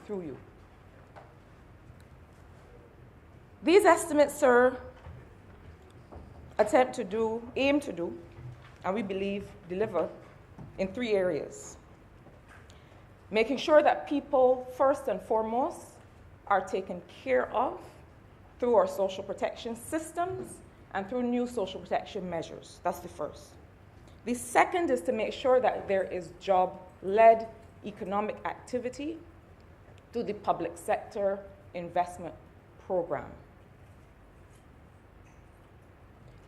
through you. These estimates, sir, aim to do, and we believe deliver in 3 areas. Making sure that people, first and foremost, are taken care of through our social protection systems and through new social protection measures. That's the first. The second is to make sure that there is job-led economic activity through the public sector investment program.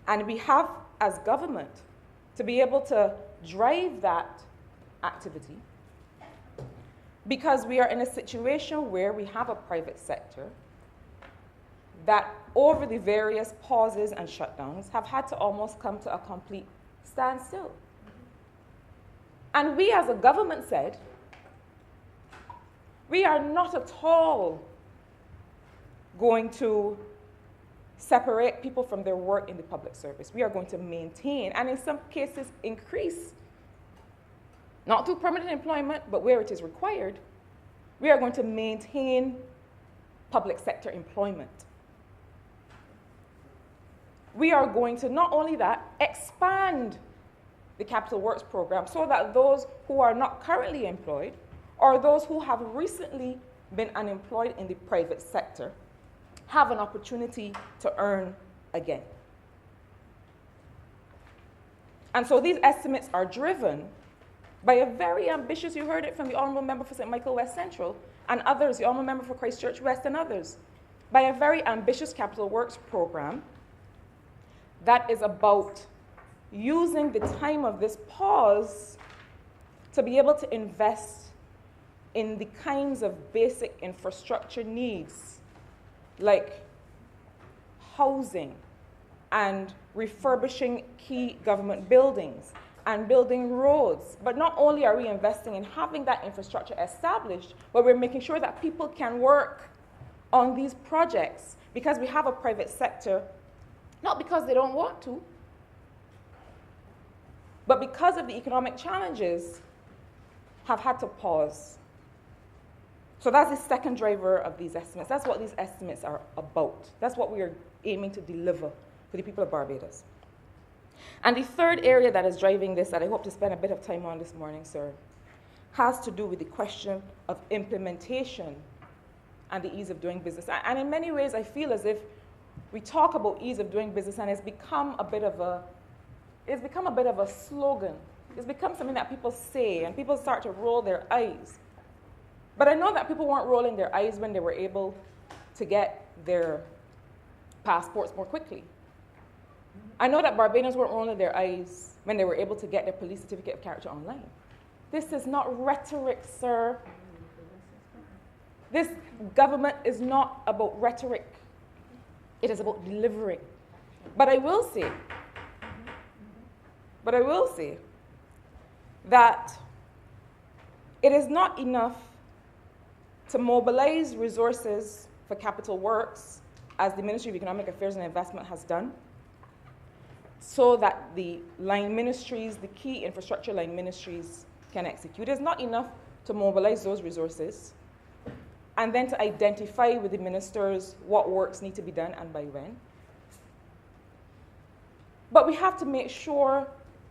And we have, as government, to be able to drive that activity because we are in a situation where we have a private sector that over the various pauses and shutdowns have had to almost come to a complete standstill. And we as a government said, we are not at all going to separate people from their work in the public service. We are going to maintain, and in some cases increase, not through permanent employment, but where it is required, we are going to maintain public sector employment. We are going to not only that, expand the Capital Works program so that those who are not currently employed or those who have recently been unemployed in the private sector have an opportunity to earn again. And so these estimates are driven by a very ambitious, you heard it from the Honourable Member for St. Michael West Central and others, the Honourable Member for Christchurch West and others, by a very ambitious Capital Works program that is about using the time of this pause to be able to invest in the kinds of basic infrastructure needs like housing and refurbishing key government buildings and building roads. But not only are we investing in having that infrastructure established, but we're making sure that people can work on these projects because we have a private sector, not because they don't want to, but because of the economic challenges, have had to pause. So that's the second driver of these estimates. That's what these estimates are about. That's what we are aiming to deliver for the people of Barbados. And the third area that is driving this, that I hope to spend a bit of time on this morning, sir, has to do with the question of implementation and the ease of doing business. And in many ways, I feel as if we talk about ease of doing business, and it's become a bit of a slogan. It's become something that people say, and people start to roll their eyes. But I know that people weren't rolling their eyes when they were able to get their passports more quickly. I know that Barbadians weren't rolling their eyes when they were able to get their police certificate of character online. This is not rhetoric, sir. This government is not about rhetoric. It is about delivering. But I will say that it is not enough to mobilize resources for Capital Works, as the Ministry of Economic Affairs and Investment has done, so that the line ministries, the key infrastructure line ministries, can execute. It's not enough to mobilize those resources and then to identify with the ministers what works need to be done and by when. But we have to make sure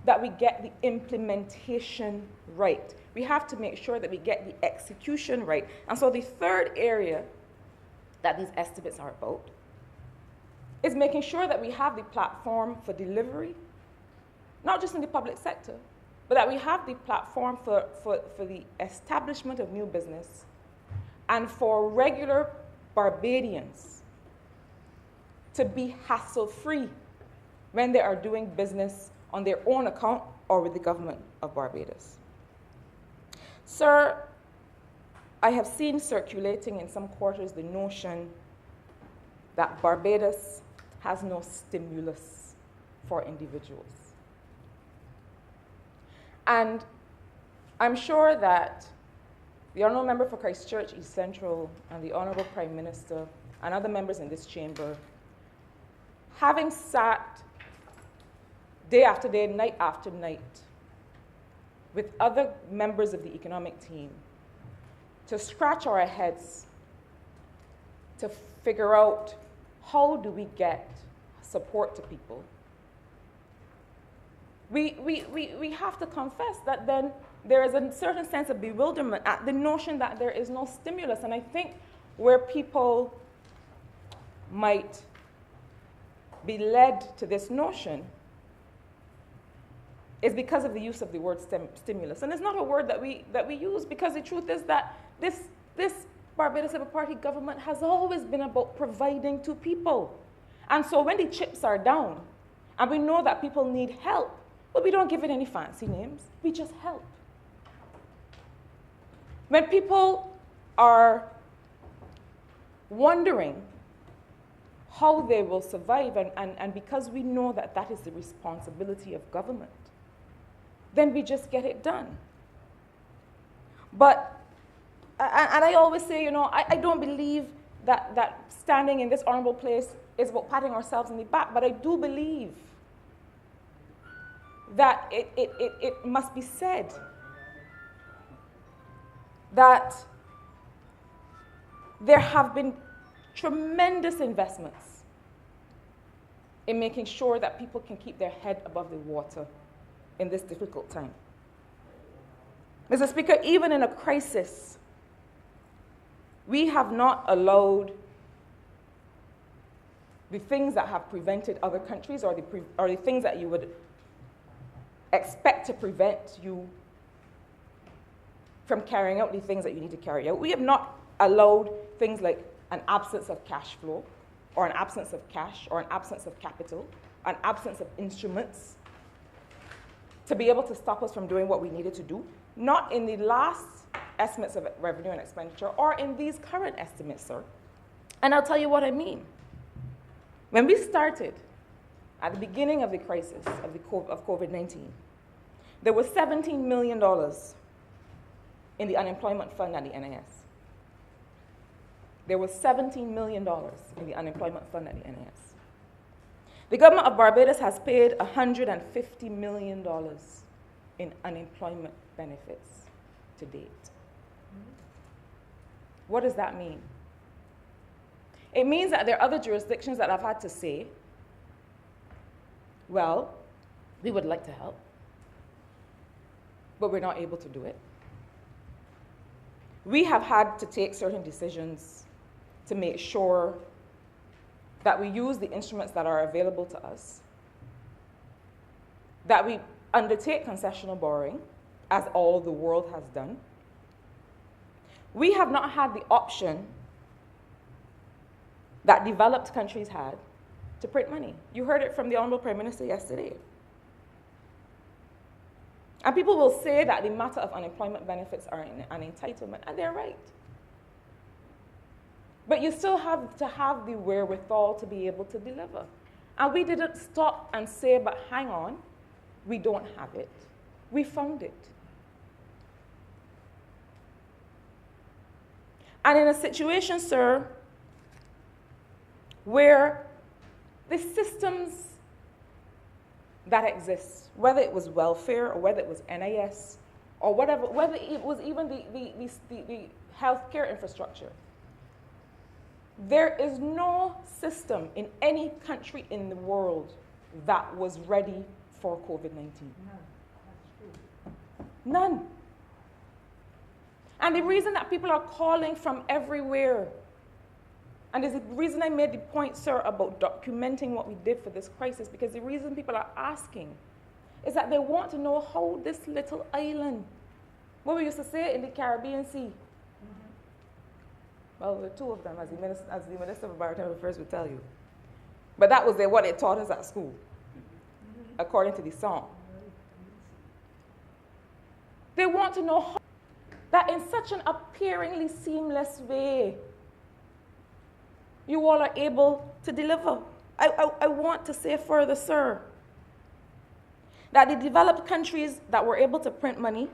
that we get the implementation right. We have to make sure that we get the execution right. And so the third area that these estimates are about is making sure that we have the platform for delivery, not just in the public sector, but that we have the platform for the establishment of new business and for regular Barbadians to be hassle-free when they are doing business on their own account or with the government of Barbados. Sir, I have seen circulating in some quarters the notion that Barbados has no stimulus for individuals. And I'm sure that the Honourable Member for Christchurch East Central and the Honourable Prime Minister and other members in this chamber, having sat day after day, night after night, with other members of the economic team, to scratch our heads to figure out how do we get support to people. We have to confess that then there is a certain sense of bewilderment at the notion that there is no stimulus. And I think where people might be led to this notion is because of the use of the word stimulus. And it's not a word that we use, because the truth is that this Barbados Labour Party government has always been about providing to people. And so when the chips are down, and we know that people need help, but we don't give it any fancy names, we just help. When people are wondering how they will survive, and because we know that that is the responsibility of government, then we just get it done. But, and I always say, you know, I don't believe that standing in this honorable place is about patting ourselves in the back, but I do believe that it must be said that there have been tremendous investments in making sure that people can keep their head above the water in this difficult time. Mr. Speaker, even in a crisis, we have not allowed the things that have prevented other countries, or the things that you would expect to prevent you from carrying out the things that you need to carry out. We have not allowed things like an absence of cash flow, or an absence of cash, or an absence of capital, an absence of instruments to be able to stop us from doing what we needed to do, not in the last estimates of revenue and expenditure, or in these current estimates, sir. And I'll tell you what I mean. When we started at the beginning of the crisis of COVID-19, there was $17 million in the unemployment fund at the NIS. There was $17 million in the unemployment fund at the NIS. The government of Barbados has paid $150 million in unemployment benefits to date. What does that mean? It means that there are other jurisdictions that have had to say, well, we would like to help, but we're not able to do it. We have had to take certain decisions to make sure that we use the instruments that are available to us, that we undertake concessional borrowing, as all the world has done. We have not had the option that developed countries had to print money. You heard it from the Honorable Prime Minister yesterday. And people will say that the matter of unemployment benefits are an entitlement, and they're right. But you still have to have the wherewithal to be able to deliver. And we didn't stop and say, but hang on, we don't have it. We found it. And in a situation, sir, where the systems that exist, whether it was welfare or whether it was NIS or whatever, whether it was even the healthcare infrastructure, there is no system in any country in the world that was ready for COVID-19. No, that's true. None. And the reason that people are calling from everywhere, and there's a reason I made the point, sir, about documenting what we did for this crisis, because the reason people are asking is that they want to know how this little island, what we used to say in the Caribbean Sea, well, there are two of them, as the Minister of Maritime Affairs would tell you. But that was what they taught us at school, according to the song. They want to know how, that in such an appearingly seamless way, you all are able to deliver. I want to say further, sir, that the developed countries that were able to print money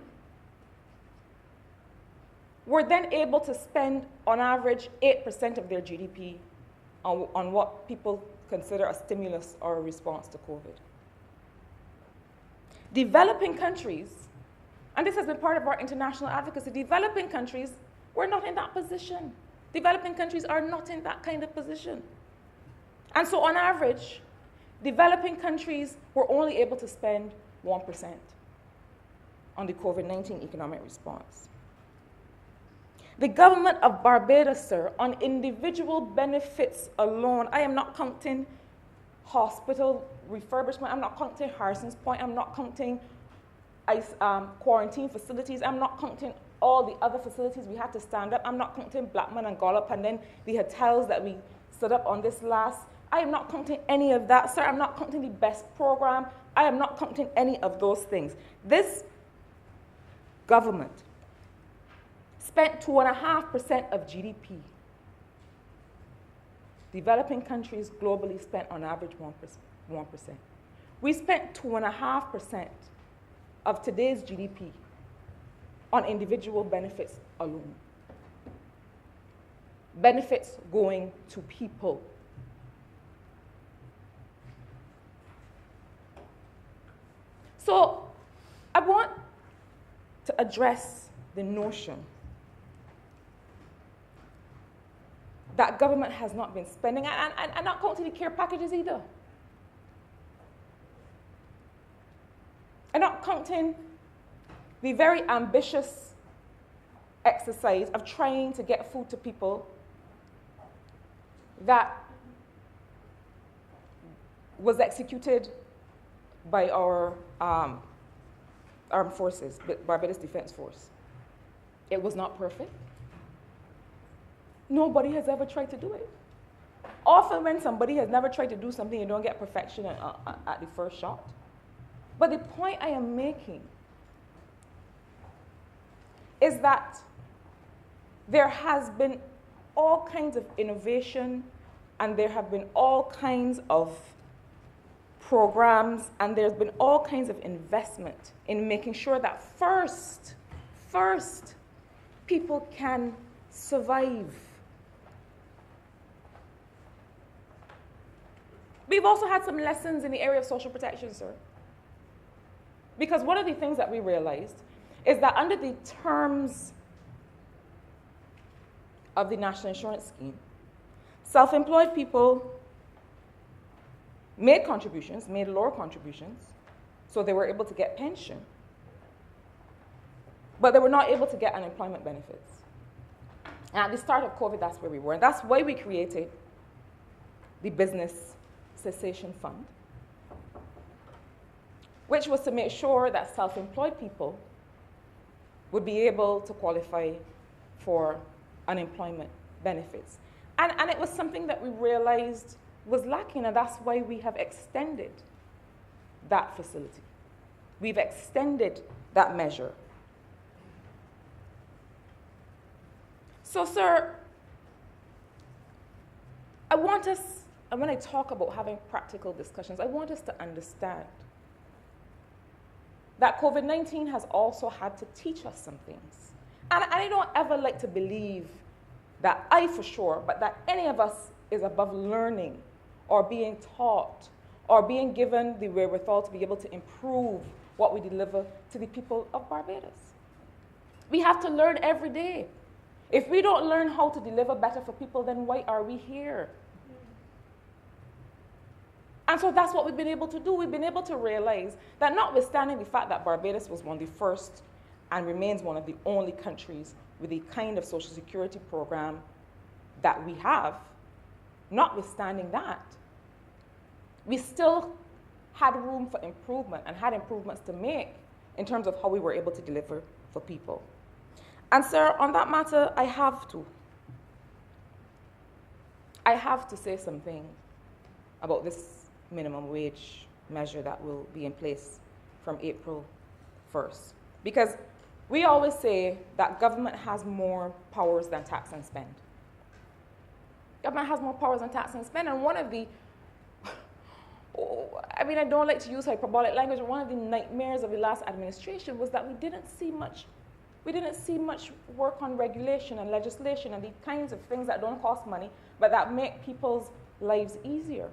were then able to spend, on average, 8% of their GDP on what people consider a stimulus or a response to COVID. Developing countries, and this has been part of our international advocacy, developing countries We're not in that position. Developing countries are not in that kind of position. And so on average, developing countries were only able to spend 1% on the COVID-19 economic response. The government of Barbados, sir, on individual benefits alone, I am not counting hospital refurbishment, I'm not counting Harrison's Point, I'm not counting quarantine facilities, I'm not counting all the other facilities we had to stand up, I'm not counting Blackman and Gollop and then the hotels that we set up on this last. I am not counting any of that, sir. I'm not counting the best program. I am not counting any of those things. This government spent 2.5% of GDP. Developing countries globally spent on average 1%. We spent 2.5% of today's GDP on individual benefits alone. Benefits going to people. So I want to address the notion that government has not been spending, and not counting the care packages either. And not counting the very ambitious exercise of trying to get food to people that was executed by our armed forces, Barbados Defense Force. It was not perfect. Nobody has ever tried to do it. Often when somebody has never tried to do something, you don't get perfection at the first shot. But the point I am making is that there has been all kinds of innovation and there have been all kinds of programs and there's been all kinds of investment in making sure that first, people can survive. We've also had some lessons in the area of social protection, sir. Because one of the things that we realized is that under the terms of the National Insurance Scheme, self-employed people made contributions, made lower contributions, so they were able to get pension. But they were not able to get unemployment benefits. And at the start of COVID, that's where we were. And that's why we created the Business Cessation Fund, which was to make sure that self-employed people would be able to qualify for unemployment benefits. And it was something that we realized was lacking, and that's why we have extended that facility. We've extended that measure. So, sir, I want us, and when I talk about having practical discussions, I want us to understand that COVID-19 has also had to teach us some things. And I don't ever like to believe that I for sure, but that any of us is above learning or being taught or being given the wherewithal to be able to improve what we deliver to the people of Barbados. We have to learn every day. If we don't learn how to deliver better for people, then why are we here? And so that's what we've been able to do. We've been able to realize that notwithstanding the fact that Barbados was one of the first and remains one of the only countries with the kind of social security program that we have, notwithstanding that, we still had room for improvement and had improvements to make in terms of how we were able to deliver for people. And sir, on that matter, I have to say something about this minimum wage measure that will be in place from April 1st. Because we always say that government has more powers than tax and spend. Government has more powers than tax and spend, and one of the, I don't like to use hyperbolic language, but one of the nightmares of the last administration was that we didn't see much work on regulation and legislation and the kinds of things that don't cost money, but that make people's lives easier.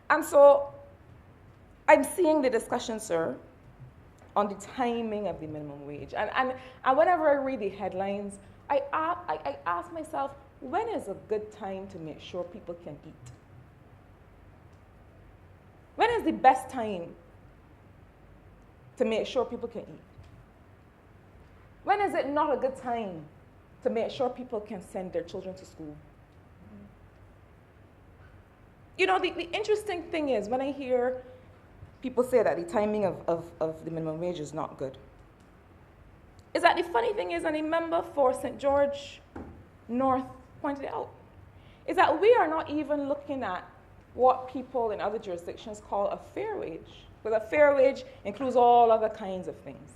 And so I'm seeing the discussion, sir, on the timing of the minimum wage. And whenever I read the headlines, I ask myself, when is a good time to make sure people can eat? When is the best time to make sure people can eat? When is it not a good time to make sure people can send their children to school? You know, the interesting thing is when I hear people say that the timing of the minimum wage is not good, is that the funny thing is, and a member for St. George North pointed out, is that we are not even looking at what people in other jurisdictions call a fair wage. Because a fair wage includes all other kinds of things.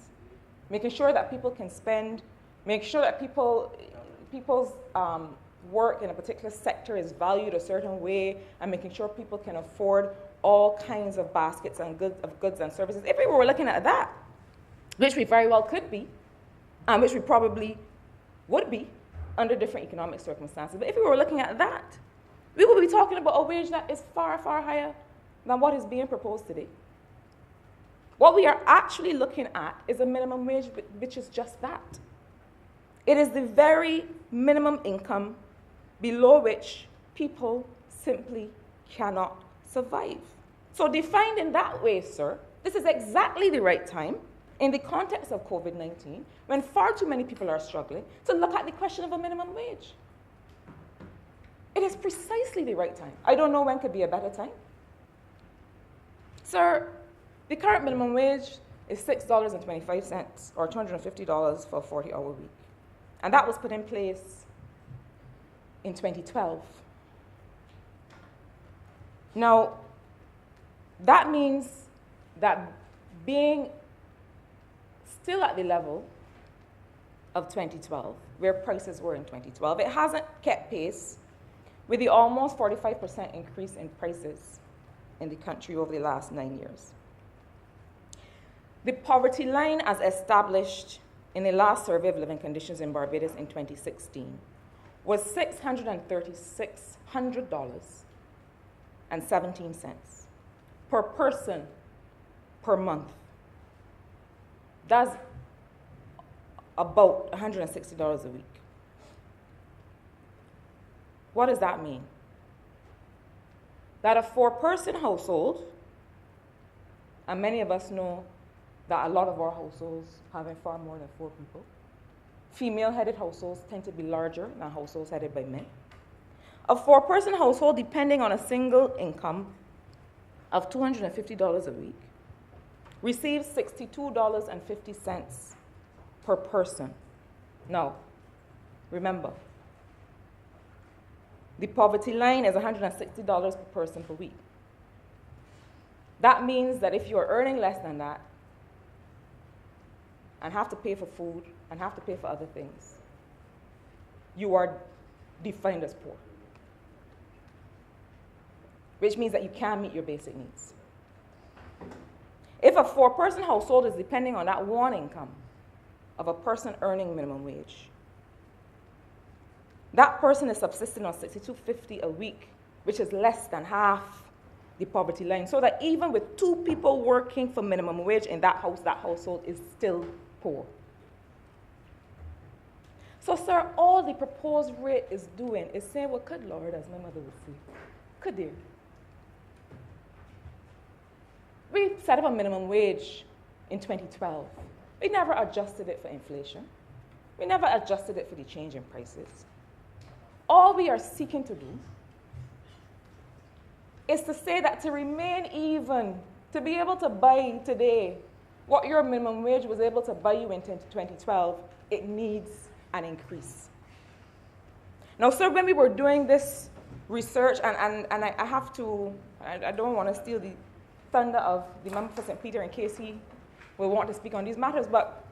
Making sure that people can spend, making sure that people's work in a particular sector is valued a certain way, and making sure people can afford all kinds of baskets and goods and services. If we were looking at that, which we very well could be, and which we probably would be under different economic circumstances, but if we were looking at that, we would be talking about a wage that is far, far higher than what is being proposed today. What we are actually looking at is a minimum wage, which is just that. It is the very minimum income below which people simply cannot survive. So defined in that way, sir, this is exactly the right time in the context of COVID-19, when far too many people are struggling, to look at the question of a minimum wage. It is precisely the right time. I don't know when could be a better time. Sir, the current minimum wage is $6.25 or $250 for a 40-hour week. And that was put in place in 2012. Now, that means that being still at the level of 2012, where prices were in 2012, it hasn't kept pace with the almost 45% increase in prices in the country over the last 9 years. The poverty line, as established in the last survey of living conditions in Barbados in 2016, was $636.17 per person per month. That's about $160 a week. What does that mean? That a 4-person household, and many of us know that a lot of our households having far more than 4 people. Female-headed households tend to be larger than households headed by men. A 4-person household, depending on a single income of $250 a week, receives $62.50 per person. Now, remember, the poverty line is $160 per person per week. That means that if you are earning less than that, and have to pay for food, and have to pay for other things, you are defined as poor. Which means that you can't meet your basic needs. If a 4-person household is depending on that one income of a person earning minimum wage, that person is subsisting on $62.50 a week, which is less than half the poverty line. So that even with 2 people working for minimum wage in that house, that household is still poor. So, sir, all the proposed rate is doing is saying, well, good Lord, as my mother would say, could there? We set up a minimum wage in 2012. We never adjusted it for inflation. We never adjusted it for the change in prices. All we are seeking to do is to say that to remain even, to be able to buy today what your minimum wage was able to buy you in 2012, it needs an increase. Now, sir, when we were doing this research, and I have to, I don't want to steal the thunder of the member for St. Peter in case he will want to speak on these matters, but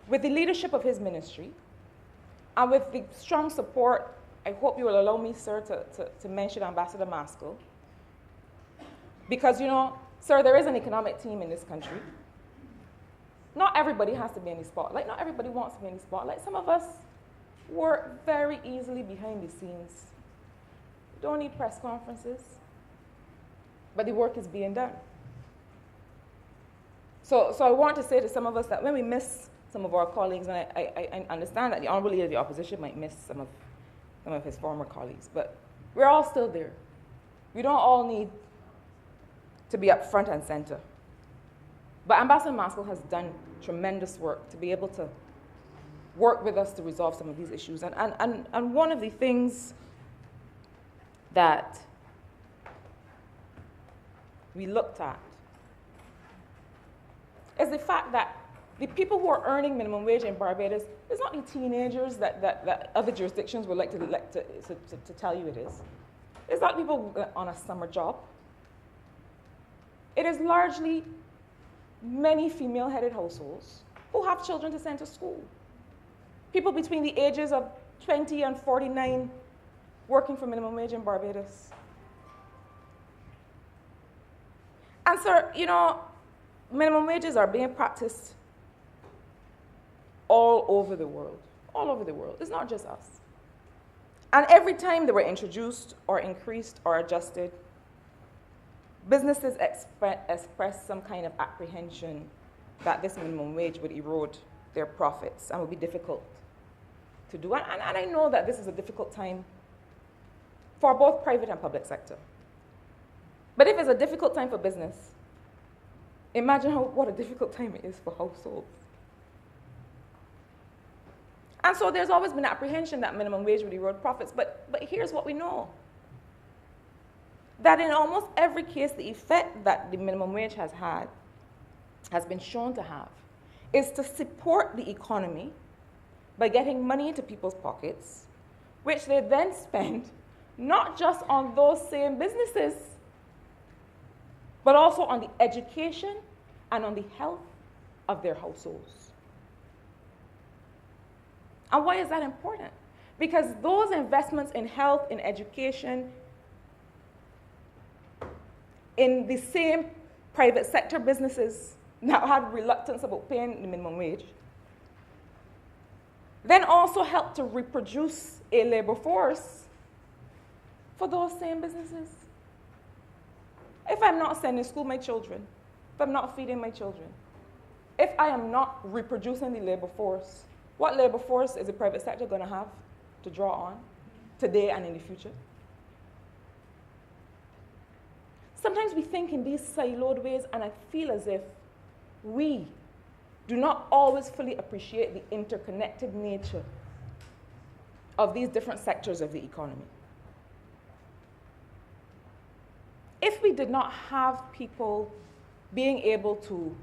with the leadership of his ministry, and with the strong support, I hope you will allow me, sir, to mention Ambassador Maskell, because, you know, sir, there is an economic team in this country. Not everybody has to be in the spotlight. Not everybody wants to be in the spotlight. Some of us work very easily behind the scenes. We don't need press conferences, but the work is being done. So I want to say to some of us that when we miss some of our colleagues, and I understand that the Honorable Leader of the Opposition might miss some of his former colleagues, but we're all still there. We don't all need to be up front and center. But Ambassador Maskell has done tremendous work to be able to work with us to resolve some of these issues. And one of the things that we looked at is the fact that the people who are earning minimum wage in Barbados is not the teenagers that other jurisdictions would like to tell you it is. It's not people on a summer job. It is largely many female-headed households who have children to send to school. People between the ages of 20 and 49 working for minimum wage in Barbados. And sir, you know, minimum wages are being practiced all over the world. All over the world. It's not just us. And every time they were introduced or increased or adjusted, businesses express some kind of apprehension that this minimum wage would erode their profits and would be difficult to do. And I know that this is a difficult time for both private and public sector. But if it's a difficult time for business, imagine what a difficult time it is for households. And so there's always been apprehension that minimum wage would erode profits, but here's what we know. That in almost every case, the effect that the minimum wage has been shown to have, is to support the economy by getting money into people's pockets, which they then spend not just on those same businesses, but also on the education and on the health of their households. And why is that important? Because those investments in health, in education, in the same private sector businesses that had reluctance about paying the minimum wage, then also help to reproduce a labor force for those same businesses. If I'm not sending school my children, if I'm not feeding my children, if I am not reproducing the labor force, what labor force is the private sector going to have to draw on today and in the future? Sometimes we think in these siloed ways, and I feel as if we do not always fully appreciate the interconnected nature of these different sectors of the economy. If we did not have people being able to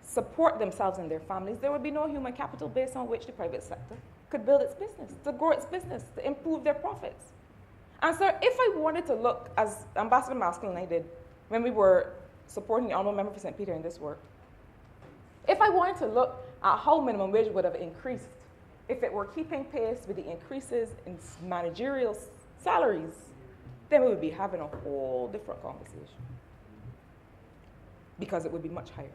support themselves and their families, there would be no human capital base on which the private sector could build its business, to grow its business, to improve their profits. And so if I wanted to look, as Ambassador Maskell and I did when we were supporting the Honourable Member for St. Peter in this work, if I wanted to look at how minimum wage would have increased if it were keeping pace with the increases in managerial salaries, then we would be having a whole different conversation, because it would be much higher.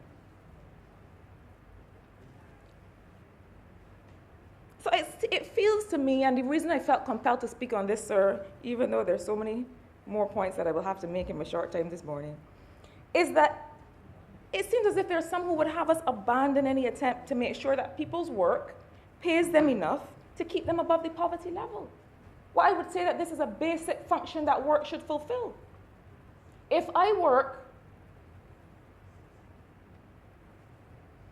So it feels to me, and the reason I felt compelled to speak on this, sir, even though there's so many more points that I will have to make in my short time this morning, is that it seems as if there are some who would have us abandon any attempt to make sure that people's work pays them enough to keep them above the poverty level. Well, I would say that this is a basic function that work should fulfill. If I work,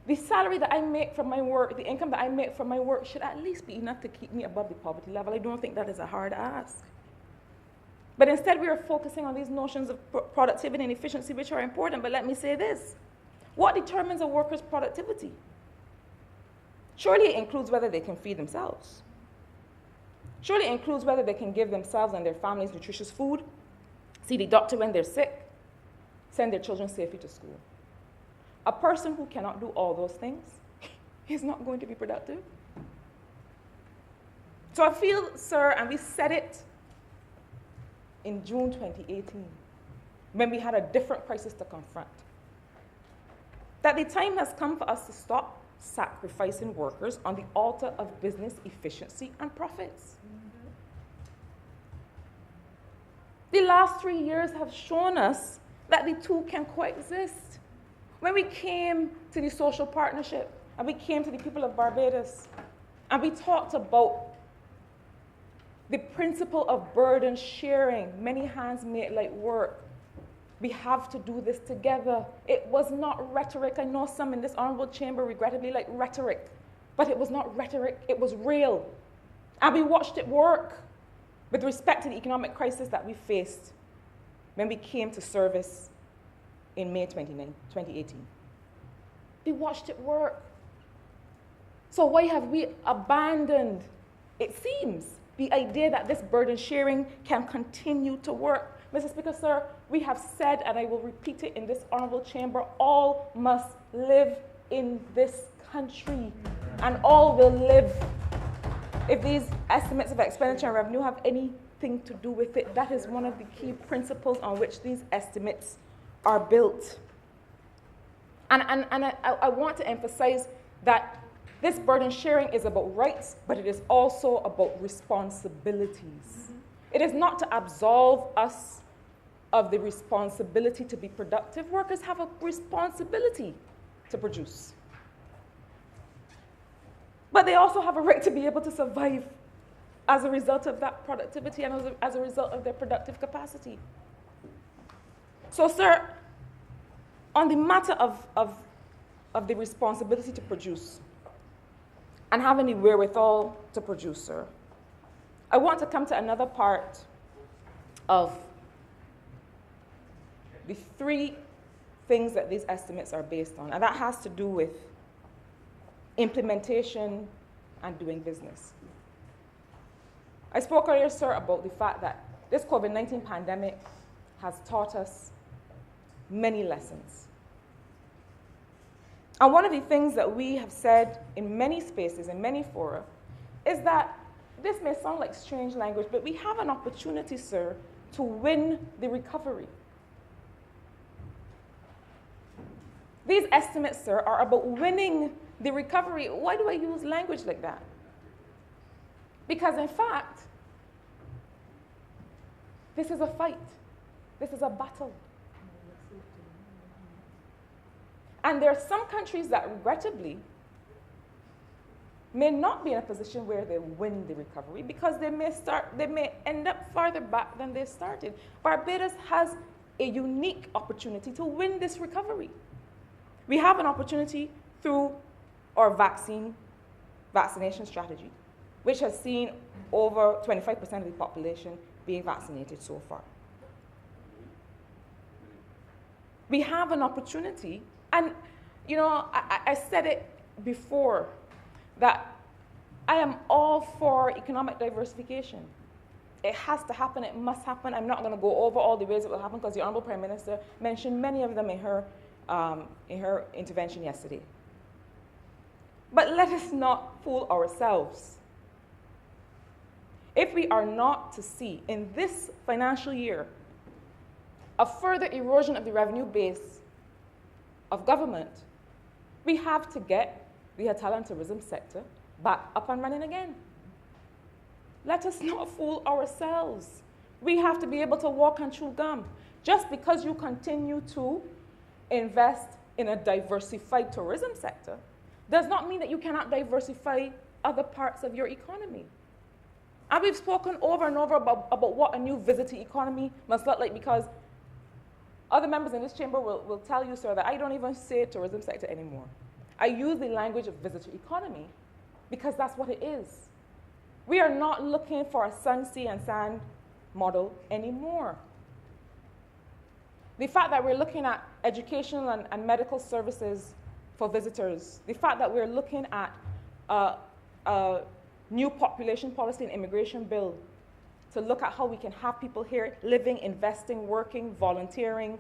the salary that I make from my work, the income that I make from my work should at least be enough to keep me above the poverty level. I don't think that is a hard ask. But instead, we are focusing on these notions of productivity and efficiency, which are important. But let me say this. What determines a worker's productivity? Surely it includes whether they can feed themselves. Surely it includes whether they can give themselves and their families nutritious food, see the doctor when they're sick, send their children safely to school. A person who cannot do all those things is not going to be productive. So I feel, sir, and we said it in June 2018, when we had a different crisis to confront, that the time has come for us to stop sacrificing workers on the altar of business efficiency and profits. The last 3 years have shown us that the two can coexist. When we came to the social partnership, and we came to the people of Barbados, and we talked about the principle of burden sharing, many hands make light work. We have to do this together. It was not rhetoric. I know some in this honorable chamber regrettably like rhetoric, but it was not rhetoric, it was real. And we watched it work with respect to the economic crisis that we faced when we came to service in May 2018. We watched it work. So why have we abandoned, it seems, the idea that this burden sharing can continue to work? Mr. Speaker, sir, we have said, and I will repeat it in this honorable chamber, all must live in this country, and all will live. If these estimates of expenditure and revenue have anything to do with it, that is one of the key principles on which these estimates are built. And I want to emphasize that this burden sharing is about rights, but it is also about responsibilities. Mm-hmm. It is not to absolve us of the responsibility to be productive. Workers have a responsibility to produce. But they also have a right to be able to survive as a result of that productivity and as a result of their productive capacity. So, sir, on the matter of the responsibility to produce and having the wherewithal to produce, sir, I want to come to another part of the three things that these estimates are based on, and that has to do with implementation and doing business. I spoke earlier, sir, about the fact that this COVID-19 pandemic has taught us many lessons. And one of the things that we have said in many spaces, in many fora, is that this may sound like strange language, but we have an opportunity, sir, to win the recovery. These estimates, sir, are about winning the recovery. Why do I use language like that? Because, in fact, this is a fight. This is a battle. And there are some countries that, regrettably, may not be in a position where they win the recovery because they may end up farther back than they started. Barbados has a unique opportunity to win this recovery. We have an opportunity through our vaccination strategy, which has seen over 25% of the population being vaccinated so far. We have an opportunity, and you know, I said it before, that I am all for economic diversification. It has to happen, it must happen. I'm not going to go over all the ways it will happen because the Honorable Prime Minister mentioned many of them in her intervention yesterday. But let us not fool ourselves. If we are not to see in this financial year a further erosion of the revenue base of government, we have to get the hotel and tourism sector back up and running again. Let us not fool ourselves. We have to be able to walk and chew gum. Just because you continue to invest in a diversified tourism sector does not mean that you cannot diversify other parts of your economy. And we've spoken over and over about what a new visitor economy must look like, because other members in this chamber will tell you, sir, that I don't even say tourism sector anymore. I use the language of visitor economy because that's what it is. We are not looking for a sun, sea, and sand model anymore. The fact that we're looking at educational and medical services for visitors, the fact that we're looking at a new population policy and immigration bill to look at how we can have people here living, investing, working, volunteering,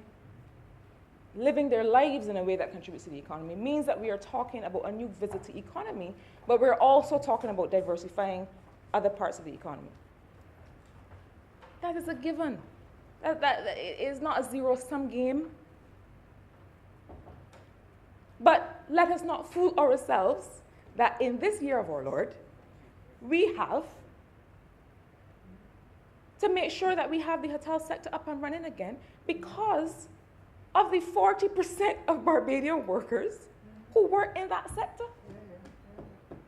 living their lives in a way that contributes to the economy, means that we are talking about a new visitor economy, but we're also talking about diversifying other parts of the economy. That is a given. That is not a zero-sum game. But let us not fool ourselves that in this year of our Lord, we have to make sure that we have the hotel sector up and running again, because of the 40% of Barbadian workers who work in that sector.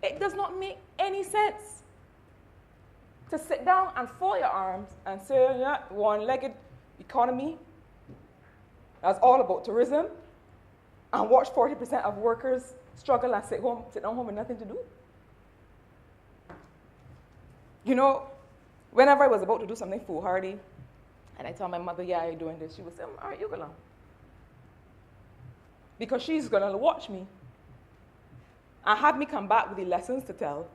It does not make any sense to sit down and fold your arms and say, yeah, one-legged economy, that's all about tourism, and watch 40% of workers struggle and sit down home with nothing to do. You know, whenever I was about to do something foolhardy, and I tell my mother, yeah, you're doing this, she would say, all right, you go along. Because she's going to watch me and have me come back with the lessons to tell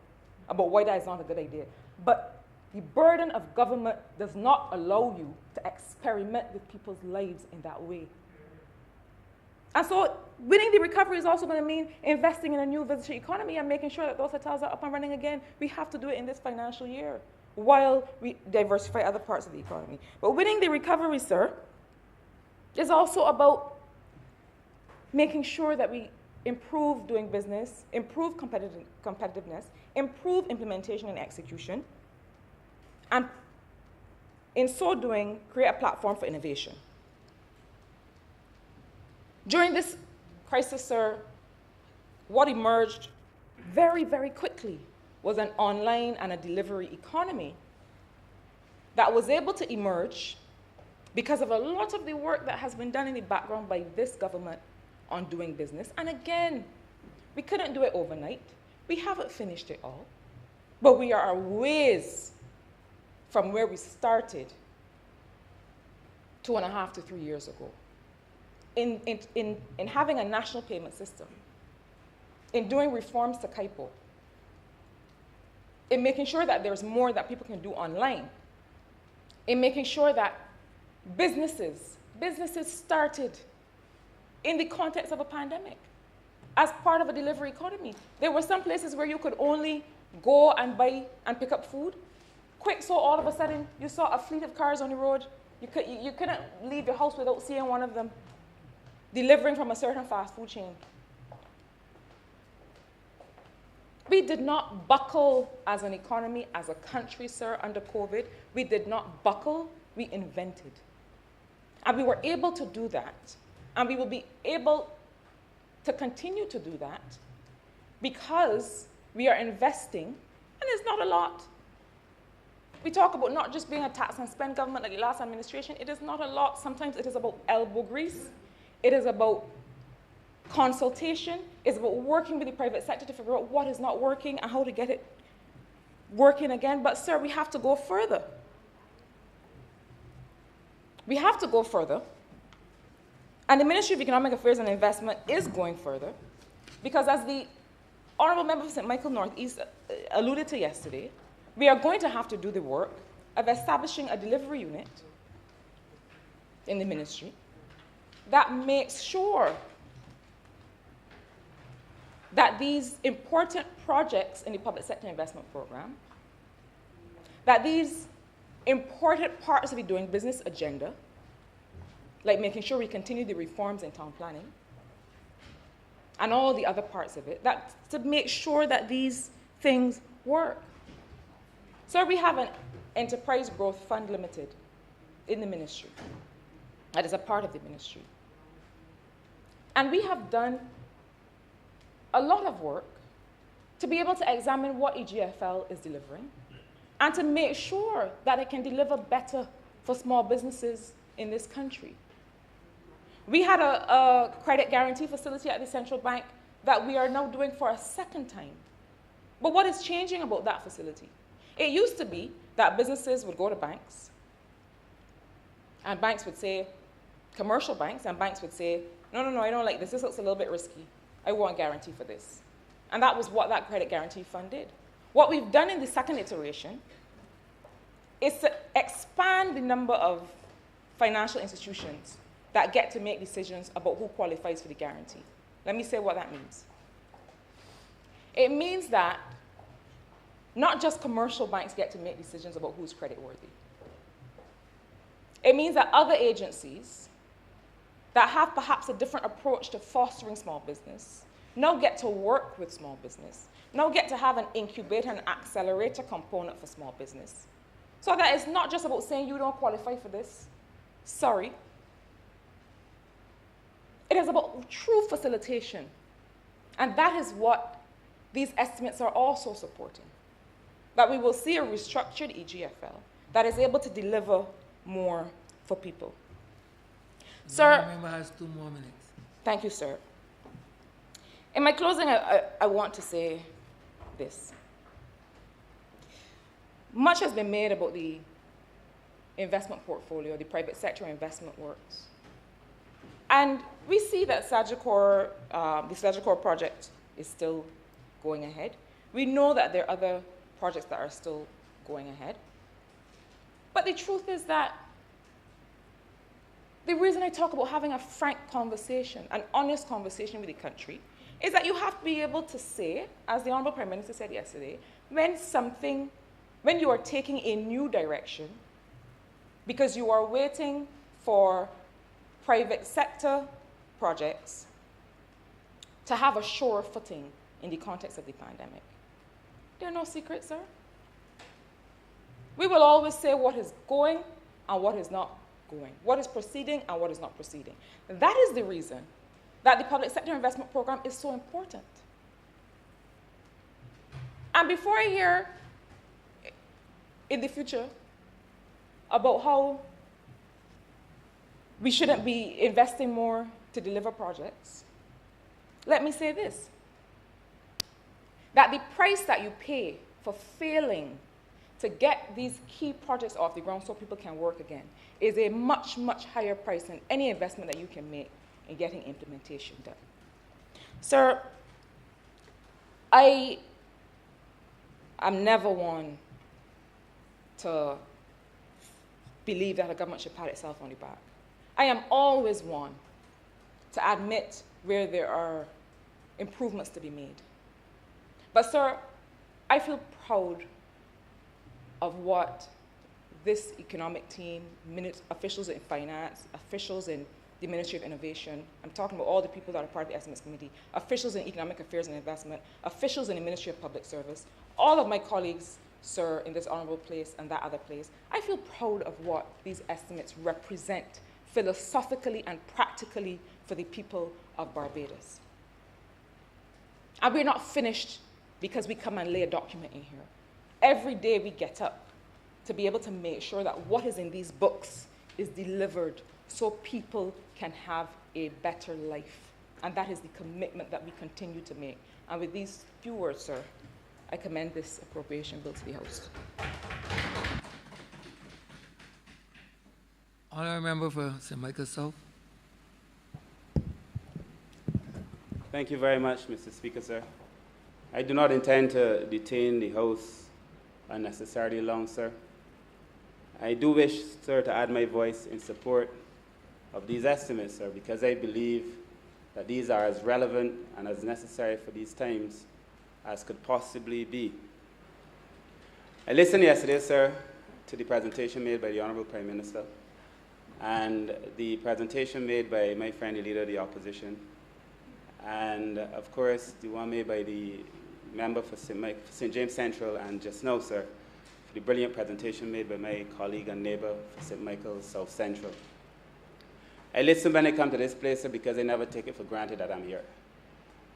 about why that is not a good idea. But the burden of government does not allow you to experiment with people's lives in that way. And so winning the recovery is also going to mean investing in a new visitor economy and making sure that those hotels are up and running again. We have to do it in this financial year while we diversify other parts of the economy. But winning the recovery, sir, is also about making sure that we improve doing business, improve competitiveness, improve implementation and execution, and in so doing, create a platform for innovation. During this crisis, sir, what emerged very, very quickly was an online and a delivery economy that was able to emerge because of a lot of the work that has been done in the background by this government on doing business. And again, we couldn't do it overnight. We haven't finished it all. But we are a ways from where we started 2.5 to 3 years ago. In having a national payment system, in doing reforms to KIPO, in making sure that there's more that people can do online, in making sure that businesses started in the context of a pandemic as part of a delivery economy. There were some places where you could only go and buy and pick up food. Quick, so all of a sudden, you saw a fleet of cars on the road. You couldn't leave your house without seeing one of them delivering from a certain fast food chain. We did not buckle as an economy, as a country, sir, under COVID. We did not buckle, we invented. And we were able to do that. And we will be able to continue to do that because we are investing, and it's not a lot. We talk about not just being a tax and spend government like the last administration. It is not a lot. Sometimes it is about elbow grease. It is about consultation. It's about working with the private sector to figure out what is not working and how to get it working again. But, sir, we have to go further. We have to go further. And the Ministry of Economic Affairs and Investment is going further because, as the Honourable Member for St. Michael Northeast alluded to yesterday, we are going to have to do the work of establishing a delivery unit in the ministry that makes sure that these important projects in the public sector investment program, that these important parts of the doing business agenda, like making sure we continue the reforms in town planning, and all the other parts of it, that to make sure that these things work. So we have an Enterprise Growth Fund Limited in the ministry that is a part of the ministry. And we have done a lot of work to be able to examine what EGFL is delivering and to make sure that it can deliver better for small businesses in this country. We had a credit guarantee facility at the central bank that we are now doing for a second time. But what is changing about that facility? It used to be that businesses would go to banks, and banks would say, commercial banks, and banks would say, no, I don't like this. This looks a little bit risky. I want a guarantee for this. And that was what that credit guarantee fund did. What we've done in the second iteration is to expand the number of financial institutions that get to make decisions about who qualifies for the guarantee. Let me say what that means. It means that not just commercial banks get to make decisions about who's creditworthy. It means that other agencies that have perhaps a different approach to fostering small business now get to work with small business, now get to have an incubator and accelerator component for small business. So that it's not just about saying you don't qualify for this. Sorry. It is about true facilitation. And that is what these estimates are also supporting. That we will see a restructured EGFL that is able to deliver more for people. Sir, The member has 2 more minutes. thank you, sir. In my closing, I want to say this. Much has been made about the investment portfolio, the private sector investment works. And we see that Sagicor, the Sagicor project is still going ahead. We know that there are other projects that are still going ahead. But the truth is that the reason I talk about having a frank conversation, an honest conversation with the country, is that you have to be able to say, as the Honorable Prime Minister said yesterday, when you are taking a new direction, because you are waiting for private sector projects to have a sure footing in the context of the pandemic. There are no secrets, sir. We will always say what is going and what is not going, what is proceeding and what is not proceeding. That is the reason that the public sector investment program is so important. And before I hear in the future about how we shouldn't be investing more to deliver projects, let me say this, that the price that you pay for failing to get these key projects off the ground so people can work again is a much, much higher price than any investment that you can make in getting implementation done. Sir, I am never one to believe that a government should pat itself on the back. I am always one to admit where there are improvements to be made. But sir, I feel proud of what this economic team, officials in finance, officials in the Ministry of Innovation, I'm talking about all the people that are part of the Estimates Committee, officials in Economic Affairs and Investment, officials in the Ministry of Public Service, all of my colleagues, sir, in this honorable place and that other place. I feel proud of what these estimates represent philosophically and practically for the people of Barbados. And we're not finished because we come and lay a document in here. Every day we get up to be able to make sure that what is in these books is delivered so people can have a better life. And that is the commitment that we continue to make. And with these few words, sir, I commend this appropriation bill to the House. Honourable member for St. Michael South. Thank you very much, Mr. Speaker, sir. I do not intend to detain the House unnecessarily long, sir. I do wish, sir, to add my voice in support of these estimates, sir, because I believe that these are as relevant and as necessary for these times as could possibly be. I listened yesterday, sir, to the presentation made by the Honourable Prime Minister and the presentation made by my friend, the Leader of the Opposition, and of course, the one made by the member for St. James Central, and just now, sir, for the brilliant presentation made by my colleague and neighbour for St. Michael South Central. I listen when I come to this place, sir, because I never take it for granted that I'm here.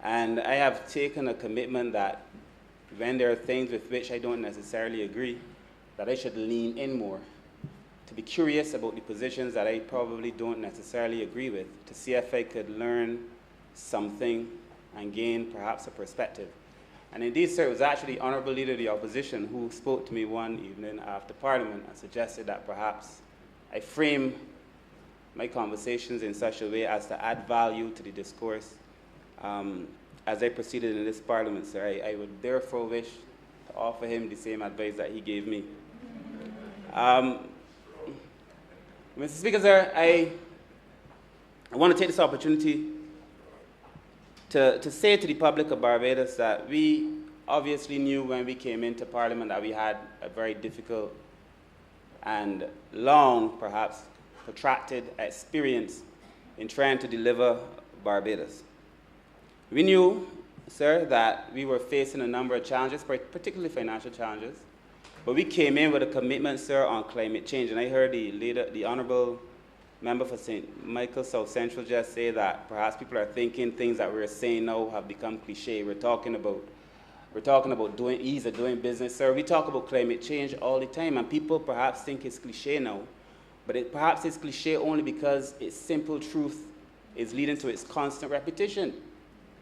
And I have taken a commitment that when there are things with which I don't necessarily agree, that I should lean in more, to be curious about the positions that I probably don't necessarily agree with, to see if I could learn something and gain perhaps a perspective. And indeed, sir, it was actually the Honourable Leader of the Opposition who spoke to me one evening after Parliament and suggested that perhaps I frame my conversations in such a way as to add value to the discourse as I proceeded in this Parliament, sir. I would therefore wish to offer him the same advice that he gave me. Mr. Speaker, sir, I want to take this opportunity to say to the public of Barbados that we obviously knew when we came into Parliament that we had a very difficult and long, perhaps protracted experience in trying to deliver Barbados. We knew, sir, that we were facing a number of challenges, particularly financial challenges, but we came in with a commitment, sir, on climate change. And I heard the Honourable member for St. Michael South Central just say that perhaps people are thinking things that we're saying now have become cliche. We're talking about doing ease of doing business, sir. We talk about climate change all the time, and people perhaps think it's cliche now, but perhaps it's cliche only because its simple truth is leading to its constant repetition,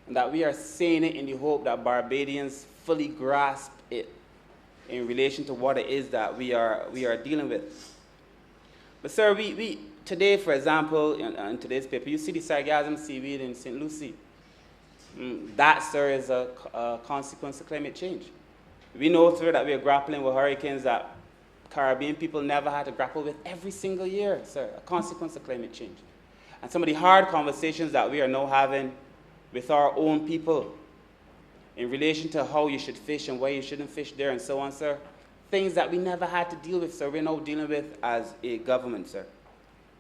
and that we are saying it in the hope that Barbadians fully grasp it in relation to what it is that we are dealing with. But sir, we today, for example, in today's paper, you see the sargassum seaweed in St. Lucie. That, sir, is a consequence of climate change. We know, sir, that we are grappling with hurricanes that Caribbean people never had to grapple with every single year, sir, a consequence of climate change. And some of the hard conversations that we are now having with our own people in relation to how you should fish and why you shouldn't fish there and so on, sir, things that we never had to deal with, sir, we're now dealing with as a government, sir.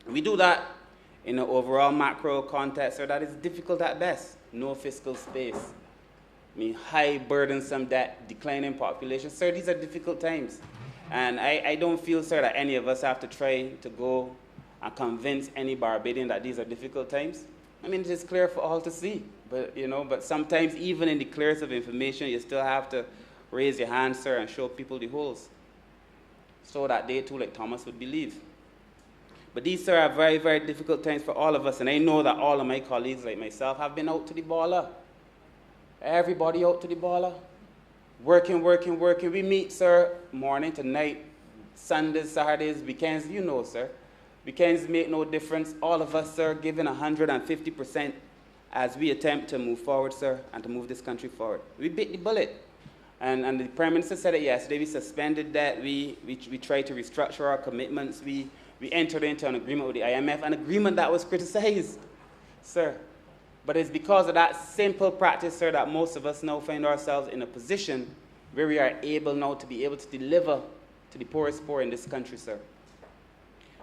We do that in an overall macro context, sir, that is difficult at best. No fiscal space. I mean, high burdensome debt, declining population. Sir, these are difficult times. And I don't feel, sir, that any of us have to try to go and convince any Barbadian that these are difficult times. I mean, it is clear for all to see. But sometimes even in the clearest of information, you still have to raise your hand, sir, and show people the holes so that they too, like Thomas, would believe. But these, sir, are very, very difficult times for all of us, and I know that all of my colleagues, like myself, have been out to the baller. Everybody out to the baller. Working. We meet, sir, morning to night, Sundays, Saturdays, weekends, you know, sir. Weekends make no difference. All of us, sir, giving 150% as we attempt to move forward, sir, and to move this country forward. We bit the bullet. And the Prime Minister said it yesterday. We suspended that. We tried to restructure our commitments. We entered into an agreement with the IMF, an agreement that was criticized, sir. But it's because of that simple practice, sir, that most of us now find ourselves in a position where we are able now to be able to deliver to the poorest poor in this country, sir.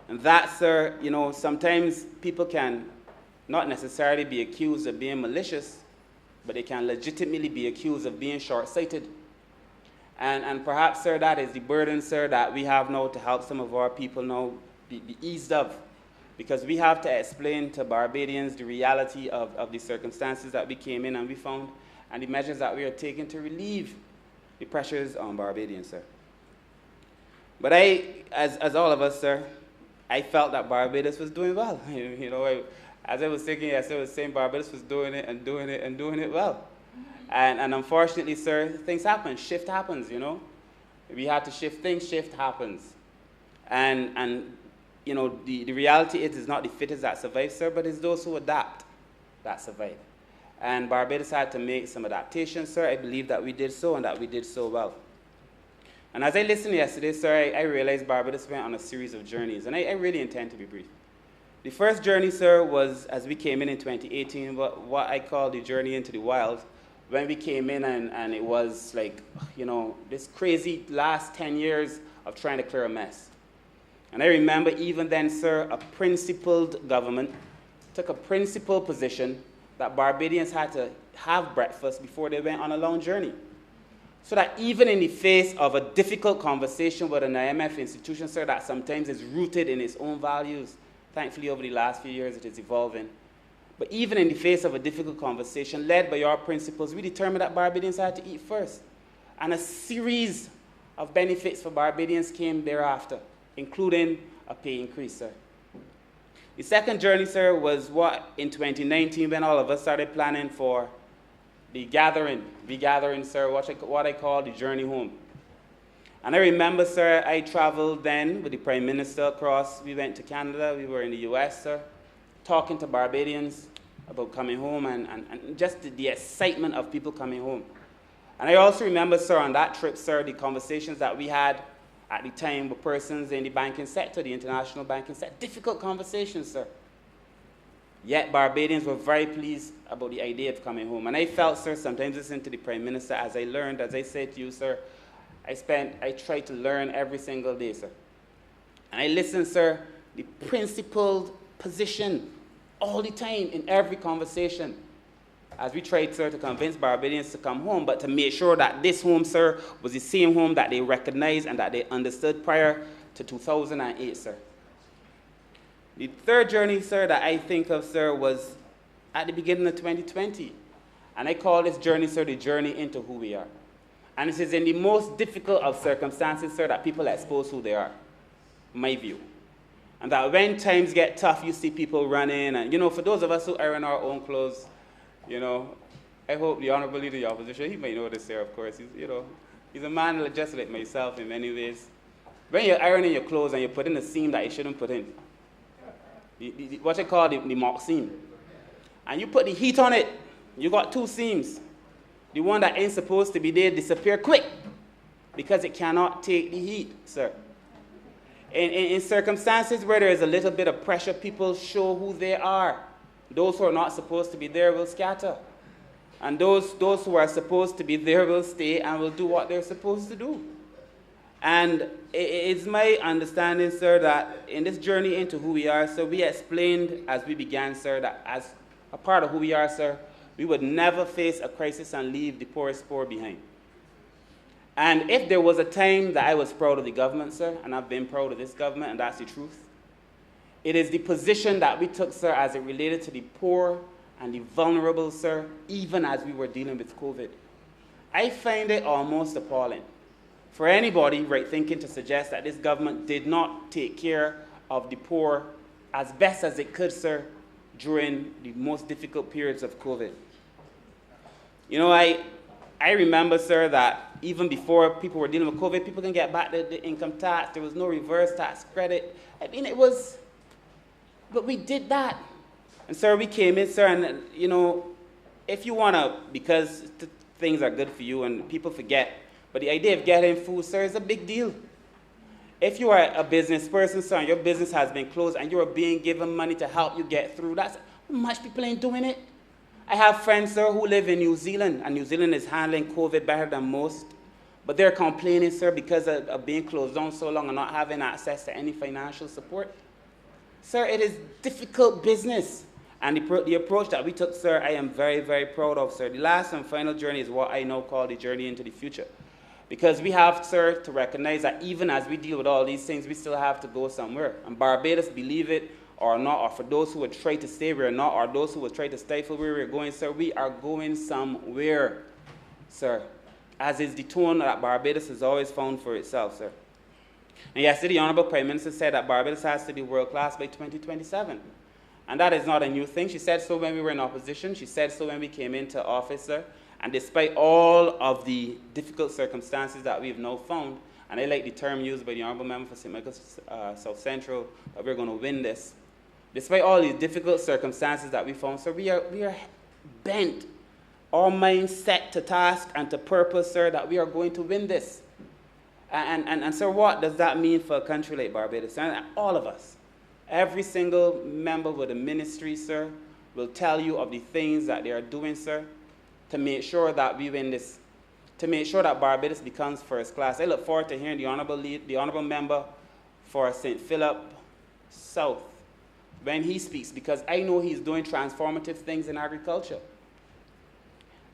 And that, sir, sometimes people can not necessarily be accused of being malicious, but they can legitimately be accused of being short-sighted. And perhaps, sir, that is the burden, sir, that we have now to help some of our people now be eased of. Because we have to explain to Barbadians the reality of the circumstances that we came in and we found, and the measures that we are taking to relieve the pressures on Barbadians, sir. But as all of us, sir, I felt that Barbados was doing well. As I was thinking, yes, I was saying Barbados was doing it well. And unfortunately, sir, things happen. Shift happens, We had to shift things, shift happens. And the reality is it's not the fittest that survive, sir, but it's those who adapt that survive. And Barbados had to make some adaptations, sir. I believe that we did so, and that we did so well. And as I listened yesterday, sir, I realized Barbados went on a series of journeys, and I really intend to be brief. The first journey, sir, was as we came in 2018, what I call the journey into the wild, when we came in and it was like, this crazy last 10 years of trying to clear a mess. And I remember even then, sir, a principled government took a principled position that Barbadians had to have breakfast before they went on a long journey. So that even in the face of a difficult conversation with an IMF institution, sir, that sometimes is rooted in its own values, thankfully over the last few years it is evolving, but even in the face of a difficult conversation led by our principles, we determined that Barbadians had to eat first. And a series of benefits for Barbadians came thereafter, including a pay increase, sir. The second journey, sir, was what in 2019 when all of us started planning for the gathering, sir, what I call the journey home. And I remember, sir, I traveled then with the Prime Minister across. We went to Canada, we were in the US, sir, talking to Barbadians about coming home and just the excitement of people coming home. And I also remember, sir, on that trip, sir, the conversations that we had at the time with persons in the banking sector, the international banking sector. Difficult conversations, sir. Yet Barbadians were very pleased about the idea of coming home. And I felt, sir, sometimes listening to the Prime Minister, as I learned, as I said to you, sir, I tried to learn every single day, sir. And I listened, sir, the principled position all the time in every conversation as we tried, sir, to convince Barbadians to come home, but to make sure that this home, sir, was the same home that they recognized and that they understood prior to 2008, sir. The third journey, sir, that I think of, sir, was at the beginning of 2020. And I call this journey, sir, the journey into who we are. And it is in the most difficult of circumstances, sir, that people expose who they are, my view. And that when times get tough, you see people running. And, for those of us who iron our own clothes, I hope the Honorable Leader of the Opposition, he may know this, sir, of course. He's a man just like myself in many ways. When you're ironing your clothes and you put in a seam that you shouldn't put in, what you call the mock seam, and you put the heat on it, you got two seams. The one that ain't supposed to be there disappear quick because it cannot take the heat, sir. In circumstances where there is a little bit of pressure, people show who they are. Those who are not supposed to be there will scatter. And those who are supposed to be there will stay and will do what they're supposed to do. And it's my understanding, sir, that in this journey into who we are, sir, we explained as we began, sir, that as a part of who we are, sir, we would never face a crisis and leave the poorest poor behind. And if there was a time that I was proud of the government, sir, and I've been proud of this government, and that's the truth, it is the position that we took, sir, as it related to the poor and the vulnerable, sir, even as we were dealing with COVID. I find it almost appalling for anybody right thinking to suggest that this government did not take care of the poor as best as it could, sir, during the most difficult periods of COVID. I remember, sir, that even before people were dealing with COVID, people can get back the income tax. There was no reverse tax credit. But we did that. And, sir, we came in, sir, and, if you want to, because things are good for you and people forget, but the idea of getting food, sir, is a big deal. If you are a business person, sir, and your business has been closed and you are being given money to help you get through, much people ain't doing it. I have friends, sir, who live in New Zealand, and New Zealand is handling COVID better than most. But they're complaining, sir, because of being closed down so long and not having access to any financial support. Sir, it is difficult business. And the approach that we took, sir, I am very, very proud of, sir. The last and final journey is what I now call the journey into the future. Because we have, sir, to recognize that even as we deal with all these things, we still have to go somewhere. And Barbados, believe it or not, or for those who would try to stay where we're not, or those who would try to stifle where we're going, sir, we are going somewhere, sir. As is the tone that Barbados has always found for itself, sir. And yesterday, the Honorable Prime Minister said that Barbados has to be world-class by 2027. And that is not a new thing. She said so when we were in opposition. She said so when we came into office, sir. And despite all of the difficult circumstances that we've now found, and I like the term used by the Honorable Member for St. Michael's South Central, that we're going to win this. Despite all these difficult circumstances that we found, sir, we are bent, our minds set to task and to purpose, sir, that we are going to win this. And sir, what does that mean for a country like Barbados? And all of us, every single member with a ministry, sir, will tell you of the things that they are doing, sir, to make sure that we win this, to make sure that Barbados becomes first class. I look forward to hearing the honorable member for St. Philip South when he speaks, because I know he's doing transformative things in agriculture.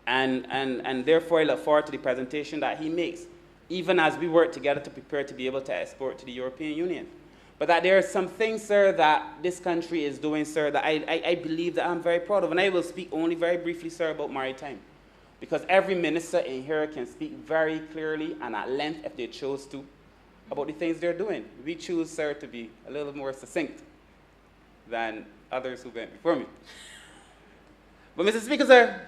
And therefore, I look forward to the presentation that he makes, even as we work together to prepare to be able to export to the European Union. But that there are some things, sir, that this country is doing, sir, that I believe that I'm very proud of. And I will speak only very briefly, sir, about maritime. Because every minister in here can speak very clearly and at length, if they chose to, about the things they're doing. We choose, sir, to be a little more succinct than others who went before me. But, Mr. Speaker, sir,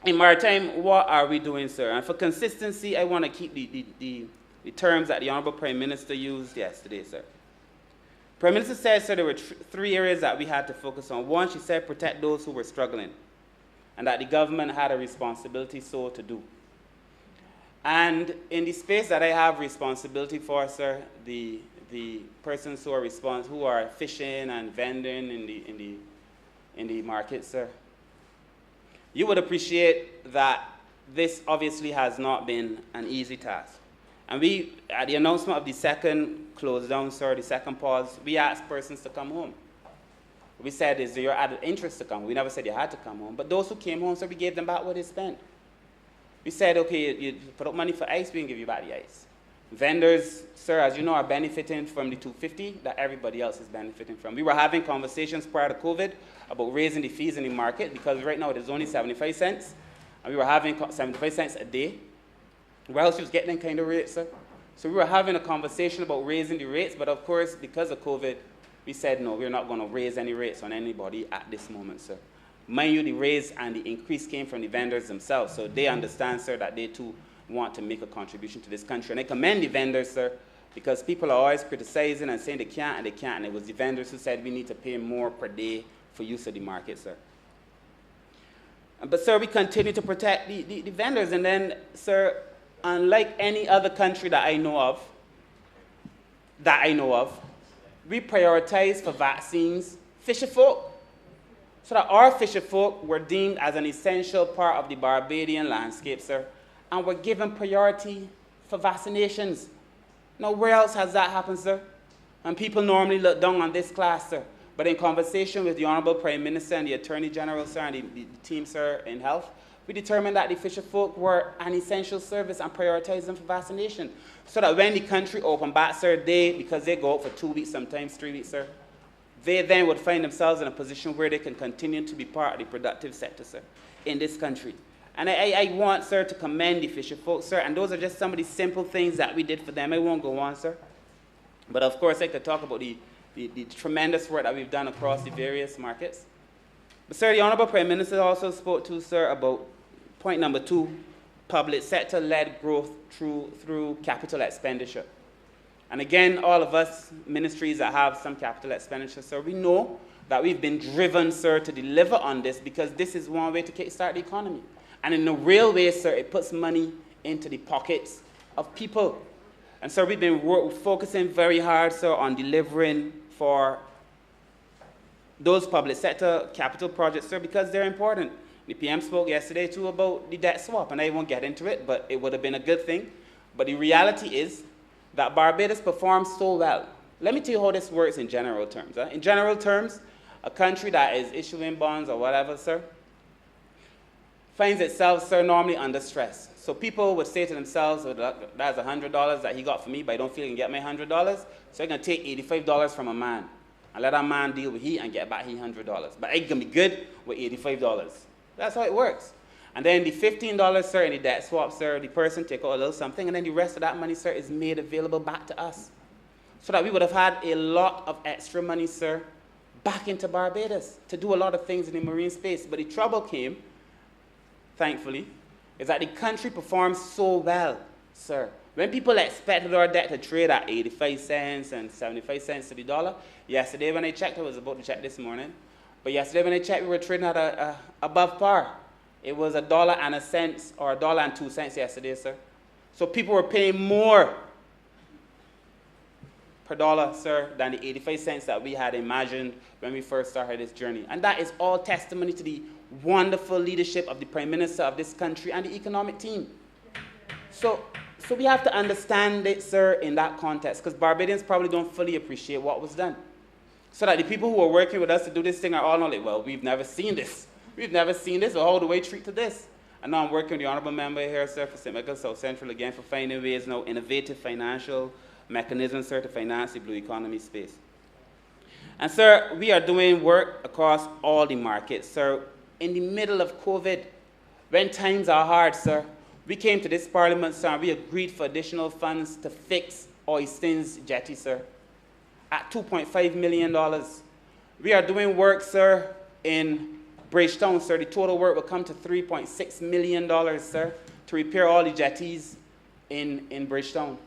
in maritime, what are we doing, sir? And for consistency, I want to keep the terms that the Honorable Prime Minister used yesterday, sir. Prime Minister said, sir, there were three areas that we had to focus on. One, she said, protect those who were struggling, and that the government had a responsibility so to do. And in the space that I have responsibility for, sir, the persons who are fishing and vending in the market, sir, you would appreciate that this obviously has not been an easy task. And we, at the announcement of the second close down, sir, the second pause, we asked persons to come home. We said, is there your added interest to come? We never said you had to come home. But those who came home, sir, we gave them back what they spent. We said, okay, you put up money for ice, we can give you back the ice. Vendors, sir, as you know, are benefiting from the 250 that everybody else is benefiting from. We were having conversations prior to COVID about raising the fees in the market because right now it is only 75 cents, and we were having 75 cents a day. Where else was getting that kind of rate, sir? So we were having a conversation about raising the rates, but of course, because of COVID, we said, no, we're not going to raise any rates on anybody at this moment, sir. Mind you, the raise and the increase came from the vendors themselves, so they understand, sir, that they too want to make a contribution to this country. And I commend the vendors, sir, because people are always criticizing and saying they can't and they can't, and it was the vendors who said we need to pay more per day for use of the market, sir. But, sir, we continue to protect the vendors, and then, sir, unlike any other country that I know of, we prioritize for vaccines fisher folk, so that our fisher folk were deemed as an essential part of the Barbadian landscape, sir, and were given priority for vaccinations. Now, where else has that happened, sir? And people normally look down on this class, sir. But in conversation with the Honorable Prime Minister and the Attorney General, sir, and the team, sir, in health, we determined that the fisher folk were an essential service and prioritized them for vaccination. So that when the country opened back, sir, because they go out for 2 weeks, sometimes 3 weeks, sir, they then would find themselves in a position where they can continue to be part of the productive sector, sir, in this country. And I want, sir, to commend the fisher folk, sir, and those are just some of the simple things that we did for them. I won't go on, sir. But of course, I could talk about the tremendous work that we've done across the various markets. But, sir, the Honorable Prime Minister also spoke to, sir, about point number 2, public sector-led growth through capital expenditure. And again, all of us ministries that have some capital expenditure, sir, we know that we've been driven, sir, to deliver on this because this is one way to kickstart the economy. And in a real way, sir, it puts money into the pockets of people. And so we've been focusing very hard, sir, on delivering for those public sector capital projects, sir, because they're important. The PM spoke yesterday, too, about the debt swap, and I won't get into it, but it would have been a good thing. But the reality is that Barbados performs so well. Let me tell you how this works in general terms. In general terms, a country that is issuing bonds or whatever, sir, finds itself, sir, normally under stress. So people would say to themselves, oh, that's $100 that he got for me, but I don't feel he can get my $100, so I'm going to take $85 from a man and let that man deal with he and get back his $100. But I can be good with $85. That's how it works. And then the $15, sir, in the debt swap, sir, the person take out a little something, and then the rest of that money, sir, is made available back to us. So that we would have had a lot of extra money, sir, back into Barbados to do a lot of things in the marine space. But the trouble came, thankfully, is that the country performs so well, sir. When people expected our debt to trade at 85 cents and 75 cents to the dollar, yesterday when I checked, I was about to check this morning, but yesterday when I checked, we were trading at above par. It was $1.01 or $1.02 yesterday, sir. So people were paying more per dollar, sir, than the 85 cents that we had imagined when we first started this journey. And that is all testimony to the wonderful leadership of the Prime Minister of this country and the economic team. So we have to understand it, sir, in that context, because Barbadians probably don't fully appreciate what was done. So that the people who are working with us to do this thing are all like, well, we've never seen this. We've never seen this, or how do we treat to this? And now I'm working with the Honorable Member here, sir, for St. Michael South Central again for finding ways now, innovative financial mechanisms, sir, to finance the blue economy space. And, sir, we are doing work across all the markets, sir. In the middle of COVID, when times are hard, sir, we came to this Parliament, sir, and we agreed for additional funds to fix Oistins jetty, sir, at $2.5 million. We are doing work, sir, in Bridgetown, sir. The total work will come to $3.6 million, sir, to repair all the jetties in Bridgetown.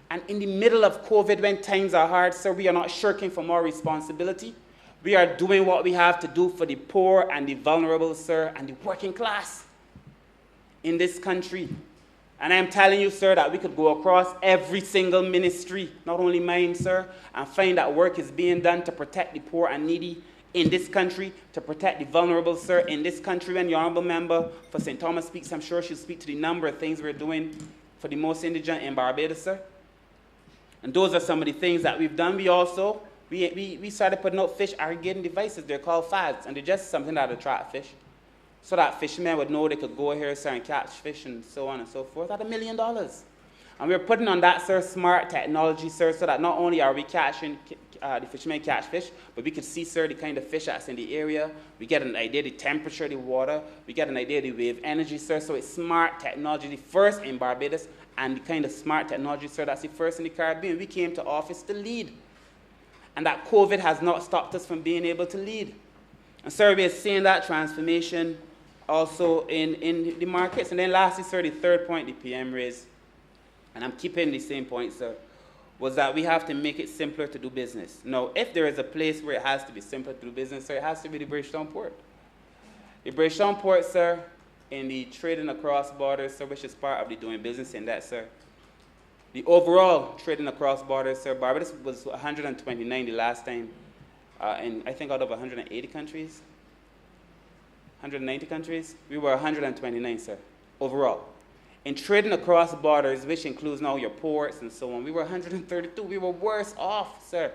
And in the middle of COVID, when times are hard, sir, we are not shirking from our responsibility. We are doing what we have to do for the poor and the vulnerable, sir, and the working class in this country. And I'm telling you, sir, that we could go across every single ministry, not only mine, sir, and find that work is being done to protect the poor and needy in this country, to protect the vulnerable, sir, in this country. When the Honorable Member for St. Thomas speaks, I'm sure she'll speak to the number of things we're doing for the most indigent in Barbados, sir. And those are some of the things that we've done. We also, we started putting out fish aggregating devices. They're called FADs, and they're just something that attract fish. So that fishermen would know they could go here, sir, and catch fish and so on and so forth at $1 million. And we're putting on that, sir, smart technology, sir, so that not only are we catching, the fishermen catch fish, but we can see, sir, the kind of fish that's in the area. We get an idea of the temperature of the water. We get an idea of the wave energy, sir. So it's smart technology, the first in Barbados, and the kind of smart technology, sir, that's the first in the Caribbean. We came to office to lead. And that COVID has not stopped us from being able to lead. And, sir, we are seeing that transformation also in the markets. And then lastly, sir, the third point the PM raised, and I'm keeping the same point, sir, was that we have to make it simpler to do business. Now, if there is a place where it has to be simpler to do business, sir, it has to be the Bridgetown Port. The Bridgetown Port, sir, in the trading across borders, sir, which is part of the doing business in that, sir. The overall trading across borders, sir, Barbados was 129 the last time, and I think out of 180 countries, 190 countries, we were 129, sir, overall. In trading across borders, which includes now your ports and so on, we were 132. We were worse off, sir.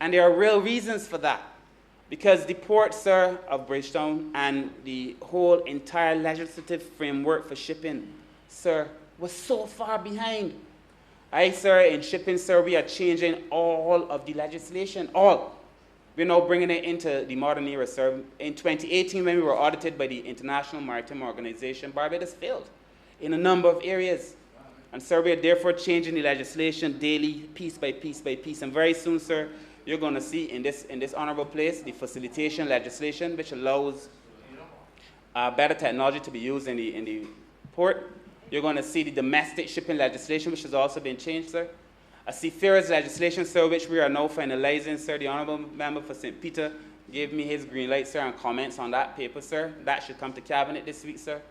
And there are real reasons for that. Because the port, sir, of Bridgetown and the whole entire legislative framework for shipping, sir, was so far behind. Sir, in shipping, sir, we are changing all of the legislation, all. We're now bringing it into the modern era, sir. In 2018, when we were audited by the International Maritime Organization, Barbados failed in a number of areas. And, sir, we are therefore changing the legislation daily, piece by piece by piece. And very soon, sir, you're going to see in this honorable place the facilitation legislation, which allows better technology to be used in the port. You're going to see the domestic shipping legislation, which has also been changed, sir. A seafarers legislation, sir, which we are now finalizing, sir. The honorable member for St. Peter gave me his green light, sir, and comments on that paper, sir. That should come to cabinet this week, sir.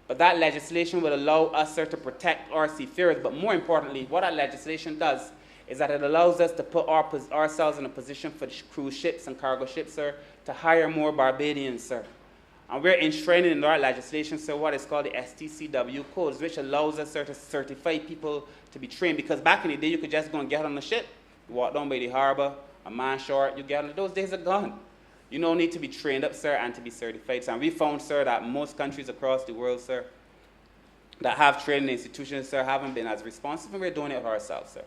But that legislation will allow us, sir, to protect our seafarers. But more importantly, what that legislation does is that it allows us to put ourselves in a position for cruise ships and cargo ships, sir, to hire more Barbadians, sir. And we're enshrining in our legislation, sir, what is called the STCW codes, which allows us, sir, to certify people to be trained. Because back in the day, you could just go and get on the ship, you walk down by the harbor, a man short, you get on it. Those days are gone. You don't need to be trained up, sir, and to be certified. So, and we found, sir, that most countries across the world, sir, that have training institutions, sir, haven't been as responsive, and we're doing it ourselves, sir.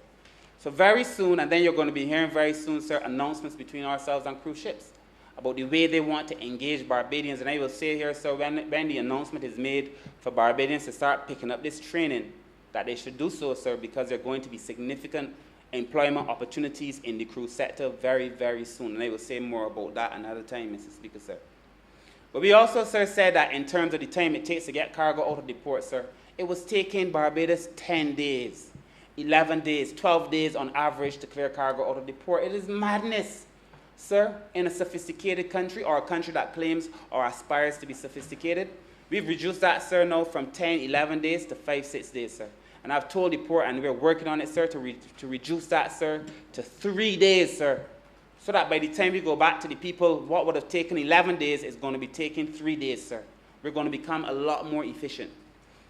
So very soon, and then you're going to be hearing very soon, sir, announcements between ourselves and cruise ships about the way they want to engage Barbadians. And I will say here, sir, when the announcement is made for Barbadians to start picking up this training, that they should do so, sir, because there are going to be significant employment opportunities in the cruise sector very, very soon. And I will say more about that another time, Mr. Speaker, sir. But we also, sir, said that in terms of the time it takes to get cargo out of the port, sir, it was taking Barbados 10 days, 11 days, 12 days on average to clear cargo out of the port. It is madness, sir, in a sophisticated country or a country that claims or aspires to be sophisticated. We've reduced that, sir, now from 10, 11 days to 5, 6 days, sir. And I've told the port, and we're working on it, sir, to reduce that, sir, to 3 days, sir. So that by the time we go back to the people, what would have taken 11 days is going to be taking 3 days, sir. We're going to become a lot more efficient.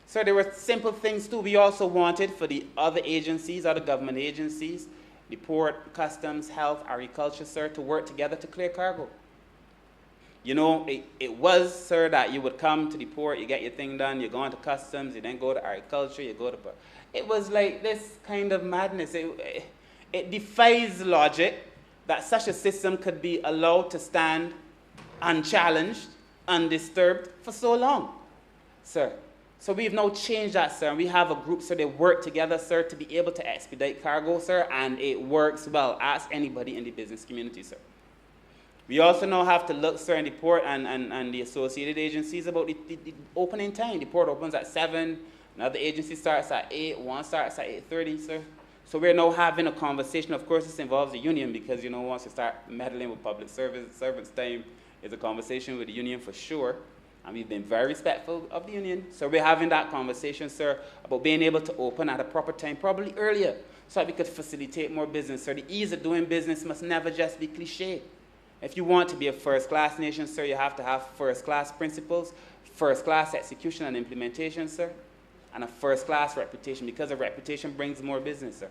So there were simple things, too. We also wanted for the other agencies, other government agencies, the port, customs, health, agriculture, sir, to work together to clear cargo. You know, it was, sir, that you would come to the port, you get your thing done, you go into customs, you then go to agriculture, you go to... It was like this kind of madness. It defies logic that such a system could be allowed to stand unchallenged, undisturbed for so long, sir. So we've now changed that, sir, and we have a group, sir, they work together, sir, to be able to expedite cargo, sir, and it works well. Ask anybody in the business community, sir. We also now have to look, sir, in the port and the associated agencies about the opening time. The port opens at 7, another agency starts at 8, one starts at 8:30, sir. So we're now having a conversation. Of course, this involves the union because, you know, once you start meddling with public servants' time, it's a conversation with the union for sure. And we've been very respectful of the union. So we're having that conversation, sir, about being able to open at a proper time, probably earlier, so that we could facilitate more business. So the ease of doing business must never just be cliche. If you want to be a first-class nation, sir, you have to have first-class principles, first-class execution and implementation, sir, and a first-class reputation, because a reputation brings more business, sir.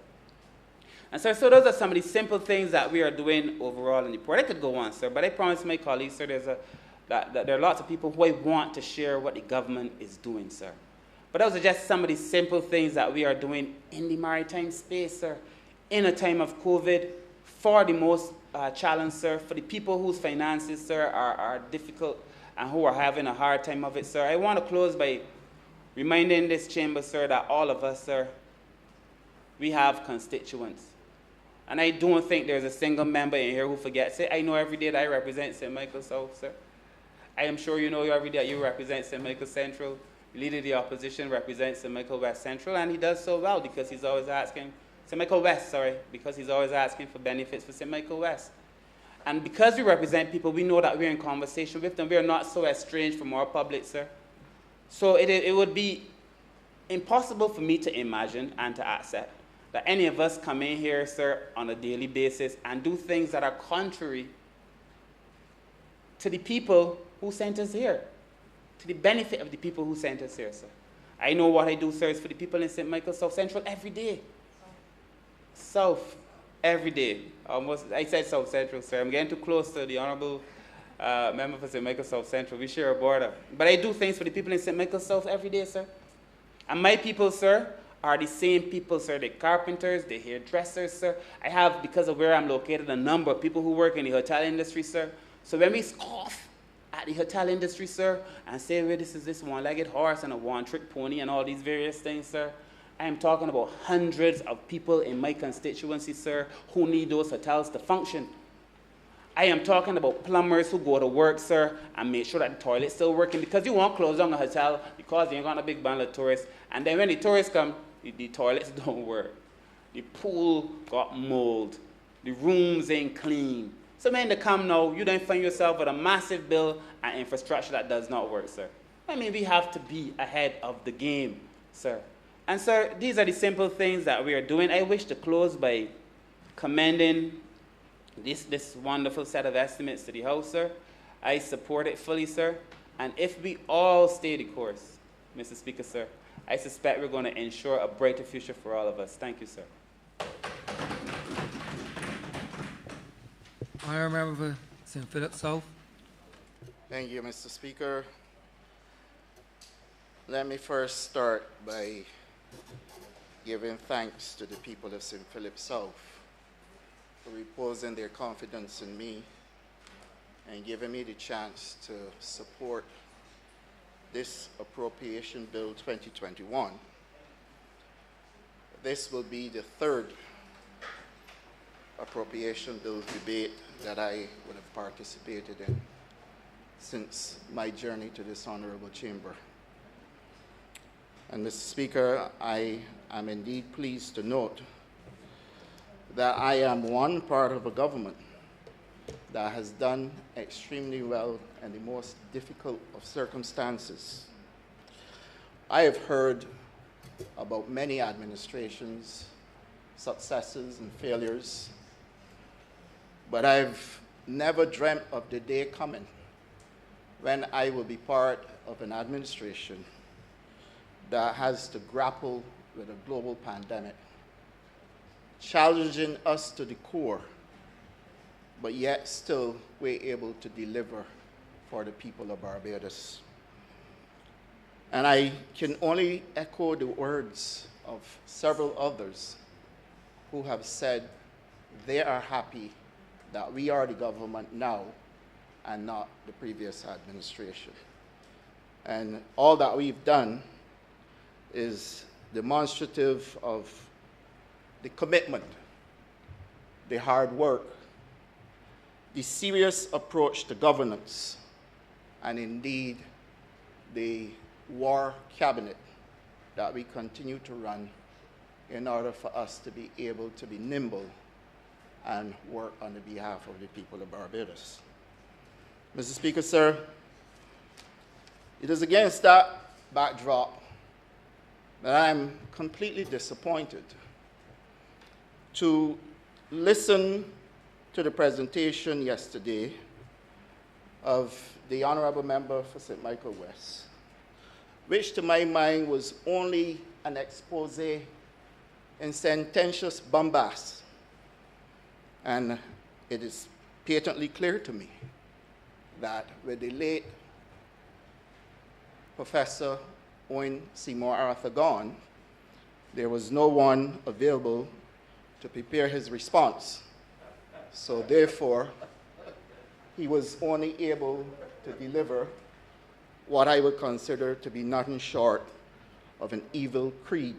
And sir, so those are some of the simple things that we are doing overall in the port. I could go on, sir, but I promise my colleagues, sir, that there are lots of people who want to share what the government is doing, sir. But those are just some of the simple things that we are doing in the maritime space, sir, in a time of COVID, for the most challenged, sir, for the people whose finances, sir, are difficult and who are having a hard time of it, sir. I want to close by reminding this chamber, sir, that all of us, sir, we have constituents. And I don't think there's a single member in here who forgets it. I know every day that I represent St. Michael South, sir. I am sure you know every day that you represent St. Michael Central. The leader of the opposition represents St. Michael West Central, and he does so well because he's always asking, St. Michael West, sorry, because he's always asking for benefits for St. Michael West. And because we represent people, we know that we're in conversation with them. We are not so estranged from our public, sir. So it would be impossible for me to imagine and to accept that any of us come in here, sir, on a daily basis and do things that are contrary to the people who sent us here, to the benefit of the people who sent us here, sir. I know what I do, sir, is for the people in St. Michael South Central every day. South, every day. Almost, I said South Central, sir. I'm getting too close to the honorable member for St. Michael South Central. We share a border. But I do things for the people in St. Michael South every day, sir. And my people, sir, are the same people, sir. The carpenters, the hairdressers, sir. I have, because of where I'm located, a number of people who work in the hotel industry, sir. So when we scoff at the hotel industry, sir, and say, well, this is this one-legged horse and a one-trick pony and all these various things, sir, I am talking about hundreds of people in my constituency, sir, who need those hotels to function. I am talking about plumbers who go to work, sir, and make sure that the toilet's still working, because you won't close down a hotel because you ain't got a big band of tourists. And then when the tourists come, the toilets don't work. The pool got mold. The rooms ain't clean. So when they come now, you then find yourself with a massive bill and infrastructure that does not work, sir. I mean, we have to be ahead of the game, sir. And sir, these are the simple things that we are doing. I wish to close by commending this wonderful set of estimates to the House, sir. I support it fully, sir. And if we all stay the course, Mr. Speaker, sir, I suspect we're going to ensure a brighter future for all of us. Thank you, sir. Honourable member for St. Philip South. Thank you, Mr. Speaker. Let me first start by giving thanks to the people of St. Philip South for reposing their confidence in me and giving me the chance to support this Appropriation Bill 2021. This will be the third appropriation bill debate that I would have participated in since my journey to this honorable chamber. And Mr. Speaker, I am indeed pleased to note that I am one part of a government that has done extremely well in the most difficult of circumstances. I have heard about many administrations, successes and failures, but I've never dreamt of the day coming when I will be part of an administration that has to grapple with a global pandemic, challenging us to the core, but yet still we're able to deliver for the people of Barbados. And I can only echo the words of several others who have said they are happy that we are the government now and not the previous administration. And all that we've done is demonstrative of the commitment, the hard work, the serious approach to governance, and indeed the war cabinet that we continue to run in order for us to be able to be nimble and work on the behalf of the people of Barbados. Mr. Speaker, sir, it is against that backdrop that I'm completely disappointed to listen to the presentation yesterday of the honorable member for St. Michael West, which to my mind was only an expose in sententious bombast. And it is patently clear to me that with the late Professor Owen Seymour Arthur gone, there was no one available to prepare his response. So therefore, he was only able to deliver what I would consider to be nothing short of an evil creed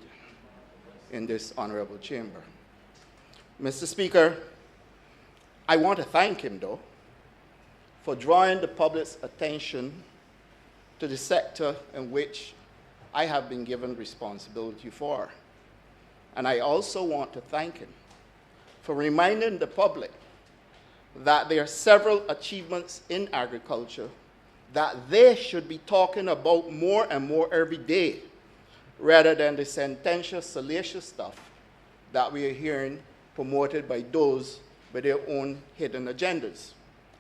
in this honorable chamber. Mr. Speaker, I want to thank him, though, for drawing the public's attention to the sector in which I have been given responsibility for. And I also want to thank him for reminding the public that there are several achievements in agriculture that they should be talking about more and more every day, rather than the sententious, salacious stuff that we are hearing promoted by those with their own hidden agendas.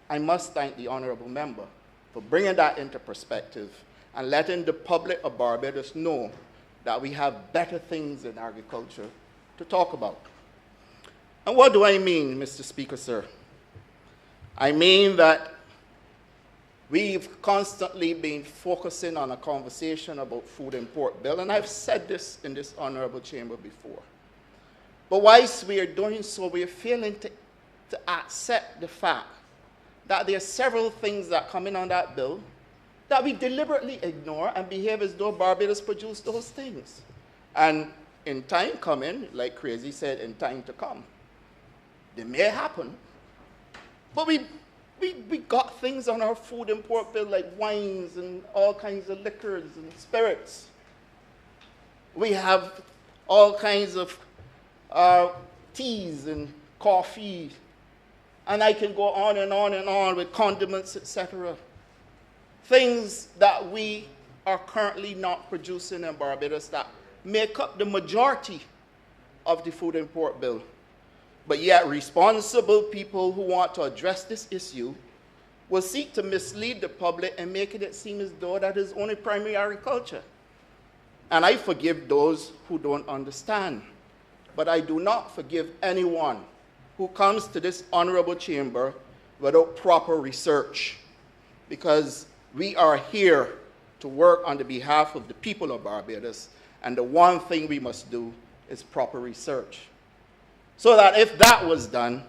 I must thank the honorable member for bringing that into perspective and letting the public of Barbados know that we have better things in agriculture to talk about. And what do I mean, Mr. Speaker, sir? I mean that we've constantly been focusing on a conversation about food import bill, and I've said this in this honorable chamber before. But whilst we are doing so, we are failing to accept the fact that there are several things that come in on that bill that we deliberately ignore and behave as though Barbados produced those things. And in time coming, like Crazy said, in time to come, they may happen, but we got things on our food import bill like wines and all kinds of liquors and spirits. We have all kinds of teas and coffee, and I can go on and on and on with condiments, etc. Things that we are currently not producing in Barbados that make up the majority of the food import bill. But yet responsible people who want to address this issue will seek to mislead the public and make it seem as though that is only primary agriculture. And I forgive those who don't understand. But I do not forgive anyone who comes to this honorable chamber without proper research, because we are here to work on the behalf of the people of Barbados, and the one thing we must do is proper research. So that if that was done,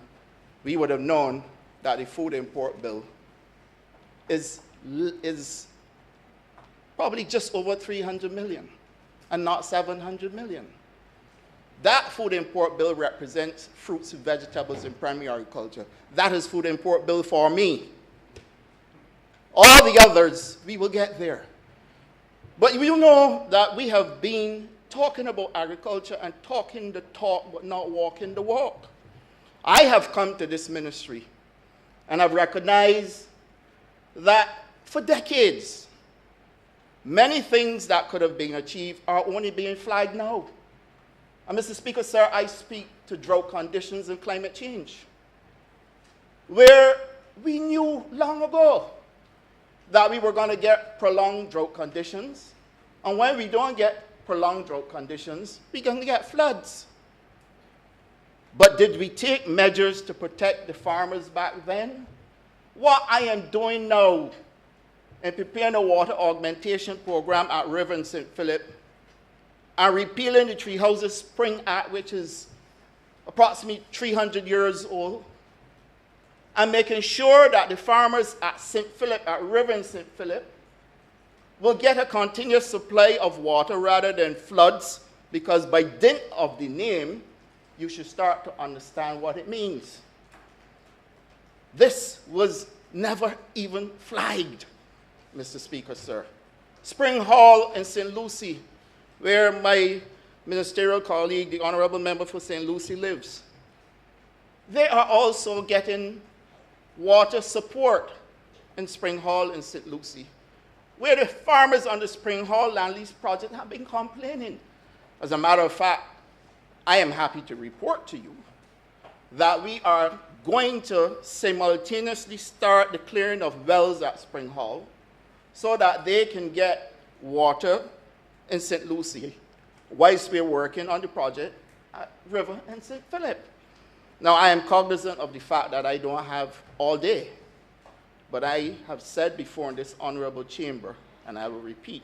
we would have known that the food import bill is probably just over 300 million and not 700 million. That food import bill represents fruits and vegetables in primary agriculture. That is food import bill for me. All the others, we will get there. But you know that we have been talking about agriculture and talking the talk but not walking the walk. I have come to this ministry and I've recognized that for decades, many things that could have been achieved are only being flagged now. And Mr. Speaker, sir, I speak to drought conditions and climate change, where we knew long ago that we were going to get prolonged drought conditions. And when we don't get prolonged drought conditions, we're going to get floods. But did we take measures to protect the farmers back then? What I am doing now in preparing a water augmentation program at River in St. Philip and repealing the Three Houses Spring Act, which is approximately 300 years old, and making sure that the farmers at St. Philip, at River in St. Philip, will get a continuous supply of water rather than floods, because by dint of the name, you should start to understand what it means. This was never even flagged, Mr. Speaker, sir. Spring Hall in St. Lucie, where my ministerial colleague, the honorable member for St. Lucie, lives, they are also getting water support in Spring Hall in St. Lucie, where the farmers on the Spring Hall land lease project have been complaining. As a matter of fact, I am happy to report to you that we are going to simultaneously start the clearing of wells at Spring Hall so that they can get water in St. Lucie whilst we're working on the project at River and St. Philip. Now, I am cognizant of the fact that I don't have all day, but I have said before in this honorable chamber, and I will repeat,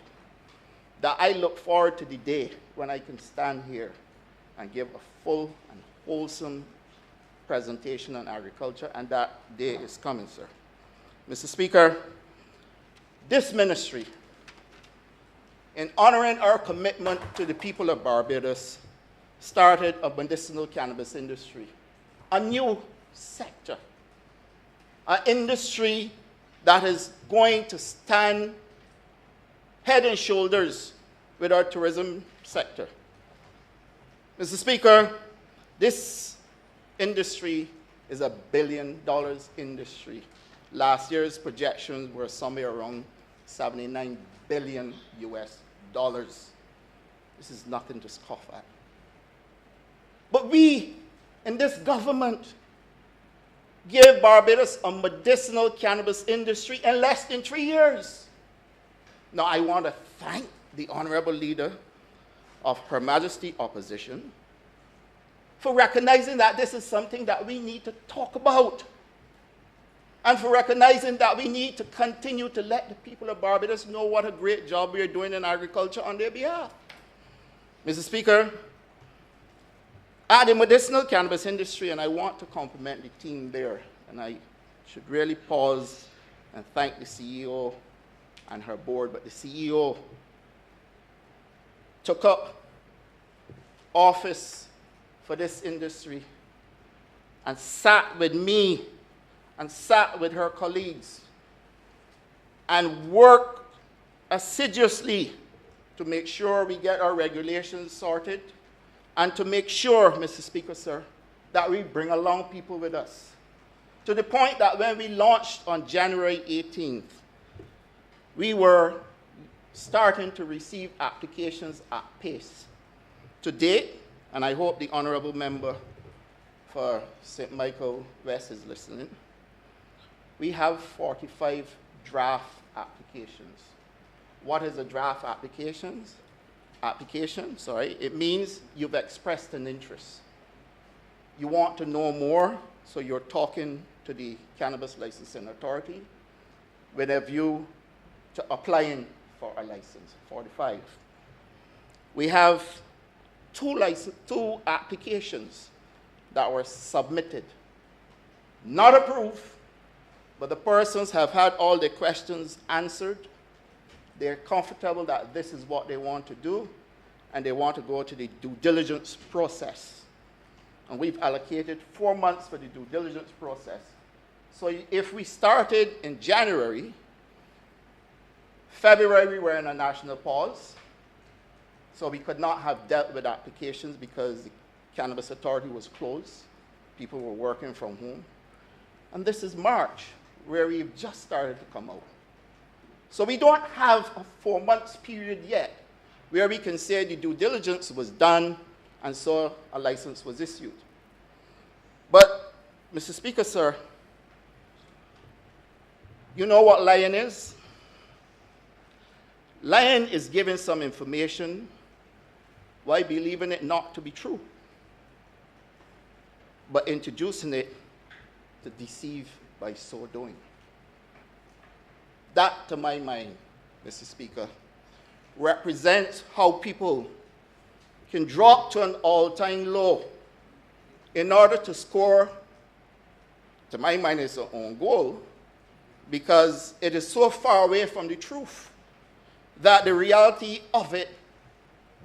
that I look forward to the day when I can stand here and give a full and wholesome presentation on agriculture, and that day is coming, sir. Mr. Speaker, this ministry, in honoring our commitment to the people of Barbados, started a medicinal cannabis industry, a new sector, an industry that is going to stand head and shoulders with our tourism sector. Mr. Speaker, this industry is $1 billion industry. Last year's projections were somewhere around 79 billion US dollars. This is nothing to scoff at. But we, in this government, gave Barbados a medicinal cannabis industry in less than 3 years. Now, I want to thank the Honorable Leader of Her Majesty Opposition for recognizing that this is something that we need to talk about, and for recognizing that we need to continue to let the people of Barbados know what a great job we are doing in agriculture on their behalf. Mr. Speaker, at the medicinal cannabis industry, and I want to compliment the team there, and I should really pause and thank the CEO and her board, but the CEO took up office for this industry and sat with me and sat with her colleagues and worked assiduously to make sure we get our regulations sorted and to make sure, Mr. Speaker, sir, that we bring along people with us. To the point that when we launched on January 18th, we were starting to receive applications at pace. To date, and I hope the honorable member for St. Michael West is listening, we have 45 draft applications. What is a draft application? It means you've expressed an interest. You want to know more, so you're talking to the Cannabis Licensing Authority with a view to applying for a license, 45. We have two applications that were submitted, not approved, but the persons have had all their questions answered. They're comfortable that this is what they want to do, and they want to go to the due diligence process. And we've allocated 4 months for the due diligence process. So if we started in January, February we were in a national pause, so we could not have dealt with applications because the Cannabis Authority was closed. People were working from home. And this is March, where we've just started to come out. So we don't have a 4 months period yet where we can say the due diligence was done and so a license was issued. But, Mr. Speaker, sir, you know what Lion is? Lion is giving some information while believing it not to be true, but introducing it to deceive by so doing. That, to my mind, Mr. Speaker, represents how people can drop to an all-time low in order to score, to my mind, its own goal, because it is so far away from the truth that the reality of it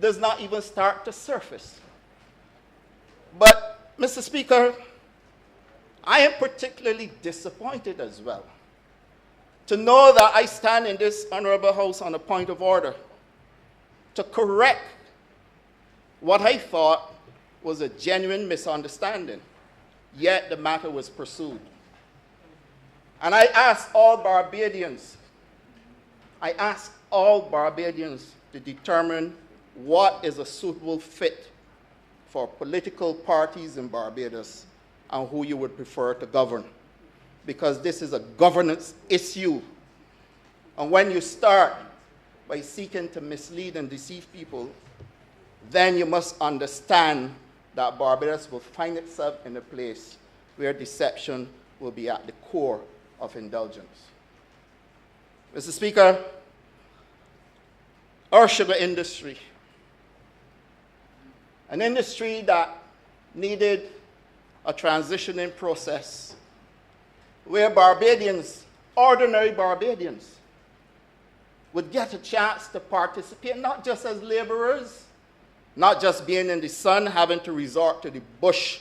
does not even start to surface. But, Mr. Speaker, I am particularly disappointed as well to know that I stand in this honorable house on a point of order to correct what I thought was a genuine misunderstanding, yet the matter was pursued. And I ask all Barbadians to determine what is a suitable fit for political parties in Barbados and who you would prefer to govern, because this is a governance issue. And when you start by seeking to mislead and deceive people, then you must understand that Barbados will find itself in a place where deception will be at the core of indulgence. Mr. Speaker, our sugar industry, an industry that needed a transitioning process where Barbadians, ordinary Barbadians, would get a chance to participate, not just as laborers, not just being in the sun, having to resort to the bush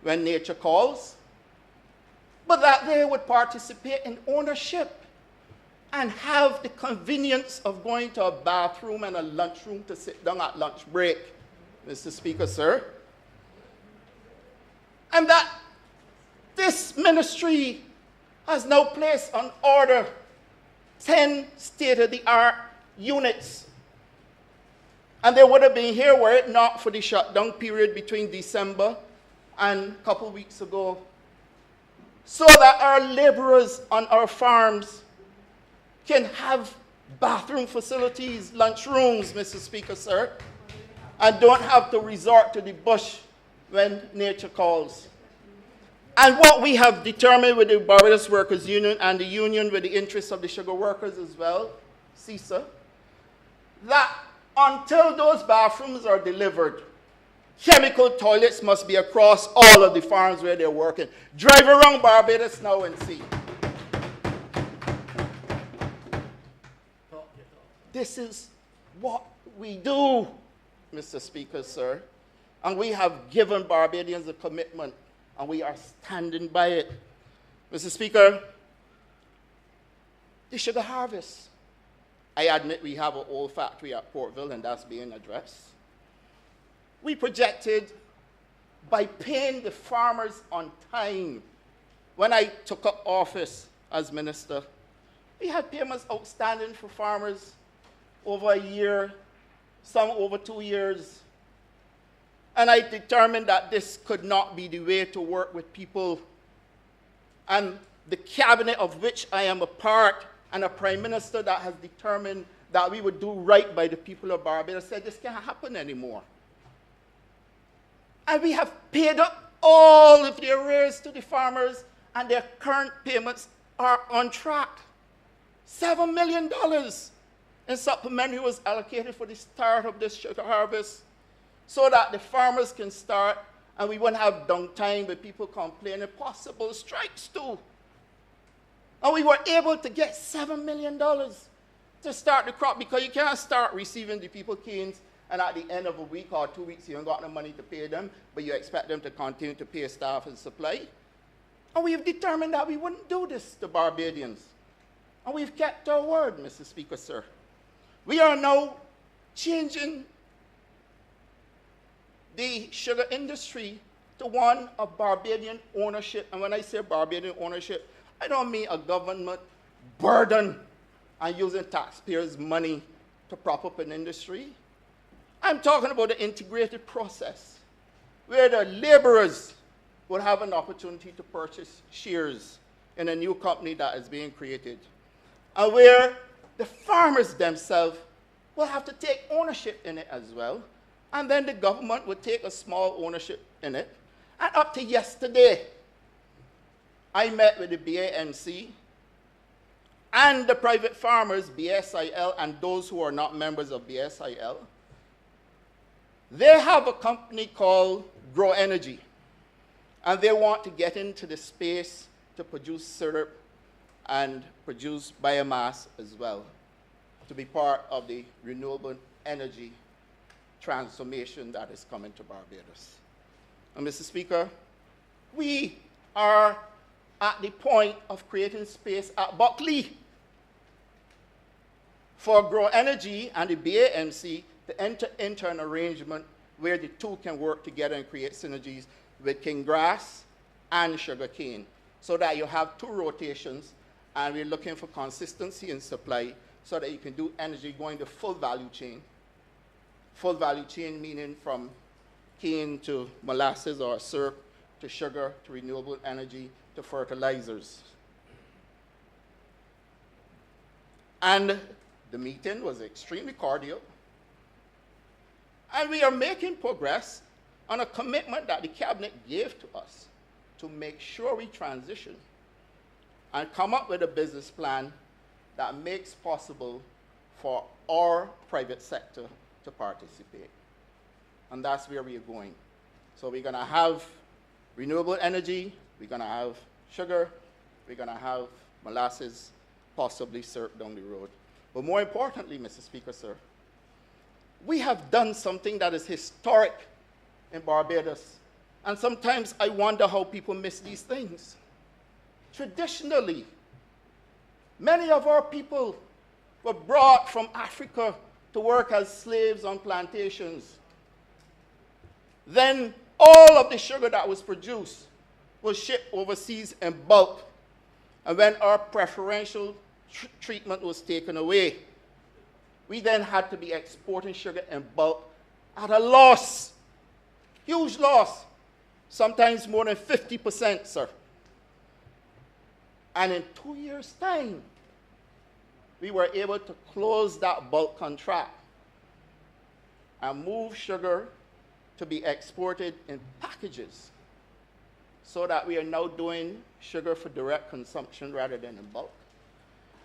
when nature calls, but that they would participate in ownership and have the convenience of going to a bathroom and a lunchroom to sit down at lunch break, Mr. Speaker, sir. And that this ministry has now placed on order 10 state-of-the-art units. And they would have been here were it not for the shutdown period between December and a couple weeks ago, so that our laborers on our farms can have bathroom facilities, lunchrooms, Mr. Speaker, sir, and don't have to resort to the bush when nature calls. And what we have determined with the Barbados Workers Union and the union with the interests of the sugar workers as well, CISA, that until those bathrooms are delivered, chemical toilets must be across all of the farms where they're working. Drive around Barbados now and see. This is what we do, Mr. Speaker, sir. And we have given Barbadians a commitment, and we are standing by it. Mr. Speaker, the sugar harvest. I admit we have an old factory at Portville, and that's being addressed. We projected by paying the farmers on time. When I took up office as minister, we had payments outstanding for farmers over a year, some over 2 years. And I determined that this could not be the way to work with people. And the cabinet of which I am a part, and a prime minister that has determined that we would do right by the people of Barbados, said this can't happen anymore. And we have paid up all of the arrears to the farmers, and their current payments are on track. $7 million in supplementary was allocated for the start of this sugar harvest, so that the farmers can start, and we won't have downtime with people complaining, possible strikes too. And we were able to get $7 million to start the crop, because you can't start receiving the people canes and at the end of a week or 2 weeks you haven't got no money to pay them, but you expect them to continue to pay staff and supply. And we've determined that we wouldn't do this to Barbadians. And we've kept our word, Mr. Speaker, sir. We are now changing the sugar industry to one of Barbadian ownership. And when I say Barbadian ownership, I don't mean a government burden and using taxpayers' money to prop up an industry. I'm talking about an integrated process where the laborers will have an opportunity to purchase shares in a new company that is being created, and where the farmers themselves will have to take ownership in it as well, and then the government would take a small ownership in it. And up to yesterday, I met with the BAMC and the private farmers, BSIL, and those who are not members of BSIL. They have a company called Grow Energy, and they want to get into the space to produce syrup and produce biomass as well, to be part of the renewable energy transformation that is coming to Barbados. And Mr. Speaker, we are at the point of creating space at Buckley for Grow Energy and the BAMC to enter into an arrangement where the two can work together and create synergies with cane grass and sugar cane, so that you have two rotations, and we're looking for consistency in supply so that you can do energy going the full value chain. Full value chain meaning from cane to molasses or syrup to sugar to renewable energy to fertilizers. And the meeting was extremely cordial. And we are making progress on a commitment that the cabinet gave to us to make sure we transition and come up with a business plan that makes possible for our private sector to participate. And that's where we are going. So we're going to have renewable energy, we're going to have sugar, we're going to have molasses, possibly syrup down the road. But more importantly, Mr. Speaker, sir, we have done something that is historic in Barbados. And sometimes I wonder how people miss these things. Traditionally, many of our people were brought from Africa to work as slaves on plantations. Then all of the sugar that was produced was shipped overseas in bulk. And when our preferential treatment was taken away, we then had to be exporting sugar in bulk at a loss, huge loss, sometimes more than 50%, sir. And in 2 years' time, we were able to close that bulk contract and move sugar to be exported in packages so that we are now doing sugar for direct consumption rather than in bulk.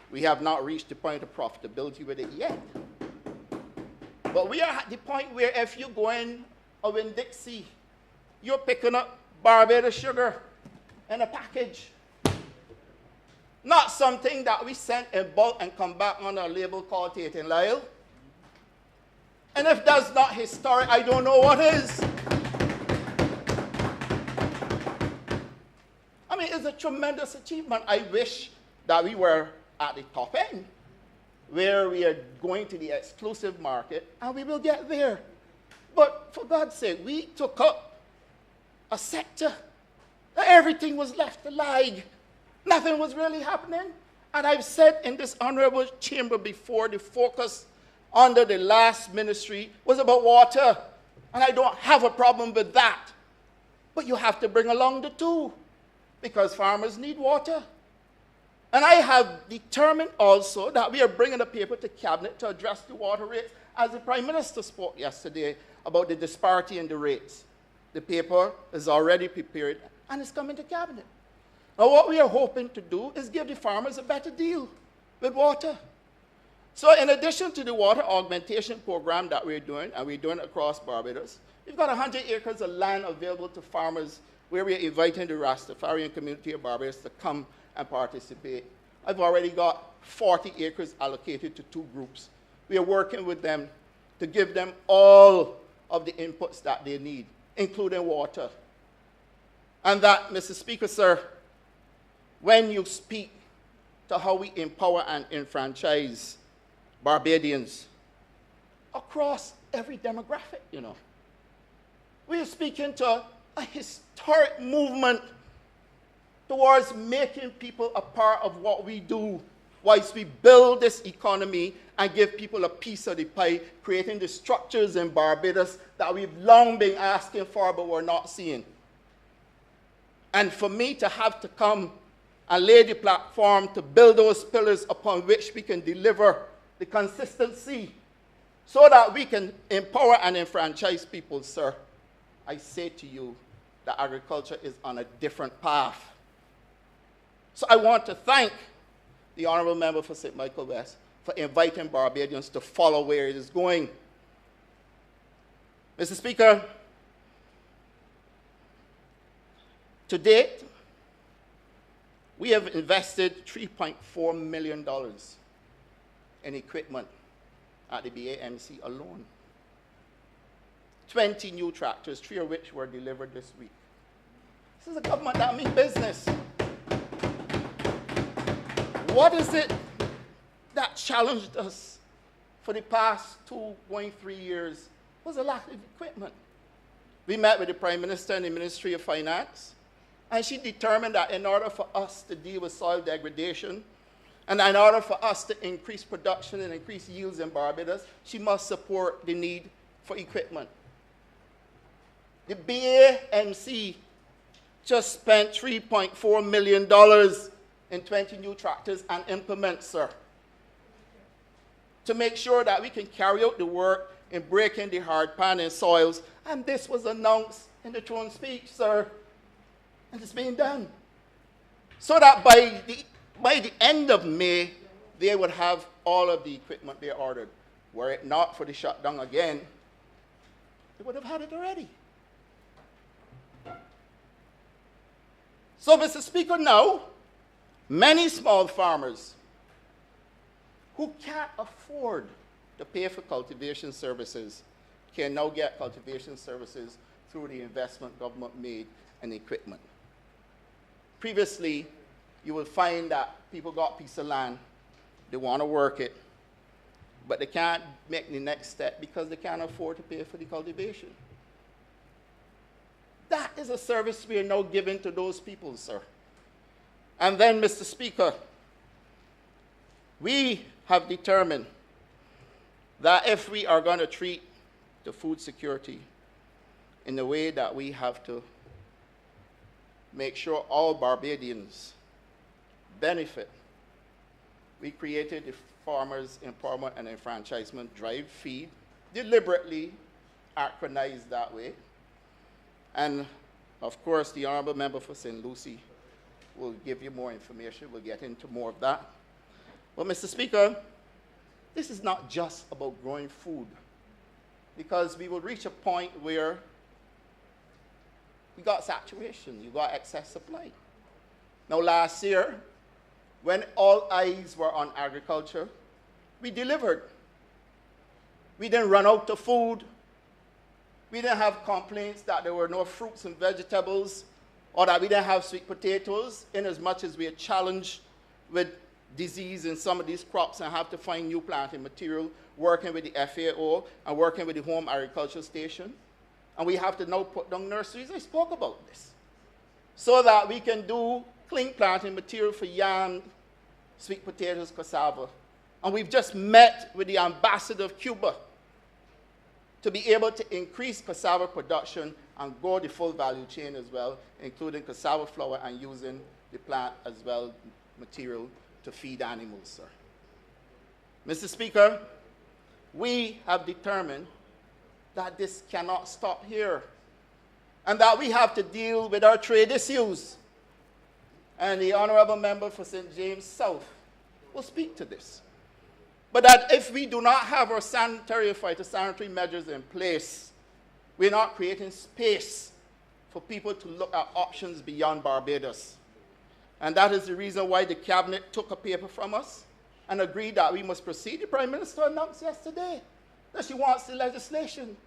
We have not reached the point of profitability with it yet. But we are at the point where if you go in a Winn-Dixie, you're picking up Barbados sugar in a package. Not something that we sent in bulk and come back on a label called Tate and Lyle. And if that's not historic, I don't know what is. I mean, it's a tremendous achievement. I wish that we were at the top end, where we are going to the exclusive market, and we will get there. But for God's sake, we took up a sector that everything was left to lag. Nothing was really happening. And I've said in this honorable chamber before, the focus under the last ministry was about water. And I don't have a problem with that. But you have to bring along the two, because farmers need water. And I have determined also that we are bringing a paper to Cabinet to address the water rates, as the Prime Minister spoke yesterday about the disparity in the rates. The paper is already prepared and it's coming to Cabinet. Now, what we are hoping to do is give the farmers a better deal with water. So in addition to the water augmentation program that we're doing, and we're doing it across Barbados, we've got 100 acres of land available to farmers where we're inviting the Rastafarian community of Barbados to come and participate. I've already got 40 acres allocated to 2 groups. We are working with them to give them all of the inputs that they need, including water. And that, Mr. Speaker, sir, when you speak to how we empower and enfranchise Barbadians across every demographic, you know, we are speaking to a historic movement towards making people a part of what we do whilst we build this economy and give people a piece of the pie, creating the structures in Barbados that we've long been asking for but we're not seeing. And for me to have to come and lay the platform to build those pillars upon which we can deliver the consistency so that we can empower and enfranchise people, sir, I say to you that agriculture is on a different path. So I want to thank the Honourable Member for St. Michael West for inviting Barbadians to follow where it is going. Mr. Speaker, to date, we have invested $3.4 million in equipment at the BAMC alone. 20 new tractors, 3 of which were delivered this week. This is a government that means business. What is it that challenged us for the past 2 going 3 years? Was a lack of equipment. We met with the Prime Minister and the Ministry of Finance, and she determined that in order for us to deal with soil degradation, and in order for us to increase production and increase yields in Barbados, she must support the need for equipment. The BAMC just spent $3.4 million in 20 new tractors and implements, sir, to make sure that we can carry out the work in breaking the hard pan in soils. And this was announced in the throne speech, sir, and it's being done. So that by the end of May, they would have all of the equipment they ordered. Were it not for the shutdown again, they would have had it already. So, Mr. Speaker, now, many small farmers who can't afford to pay for cultivation services can now get cultivation services through the investment government made in equipment. Previously, you will find that people got a piece of land, they want to work it, but they can't make the next step because they can't afford to pay for the cultivation. That is a service we are now giving to those people, sir. And then, Mr. Speaker, we have determined that if we are going to treat the food security in the way that we have to make sure all Barbadians benefit, we created the Farmers Empowerment and Enfranchisement Drive Feed, deliberately acronized that way. And of course, the Honorable Member for St. Lucie will give you more information. We'll get into more of that. But Mr. Speaker, this is not just about growing food, because we will reach a point where we got saturation, you got excess supply. Now last year, when all eyes were on agriculture, we delivered. We didn't run out of food. We didn't have complaints that there were no fruits and vegetables, or that we didn't have sweet potatoes, in as much as we are challenged with disease in some of these crops and have to find new planting material, working with the FAO and working with the Home Agriculture Station. And we have to now put down nurseries. I spoke about this. So that we can do clean planting material for yam, sweet potatoes, cassava. And we've just met with the ambassador of Cuba to be able to increase cassava production and go the full value chain as well, including cassava flour and using the plant as well, material to feed animals, sir. Mr. Speaker, we have determined that this cannot stop here, and that we have to deal with our trade issues. And the Honorable Member for St. James South will speak to this. But that if we do not have our phytosanitary measures in place, we're not creating space for people to look at options beyond Barbados. And that is the reason why the Cabinet took a paper from us and agreed that we must proceed. The Prime Minister announced yesterday that she wants the legislation.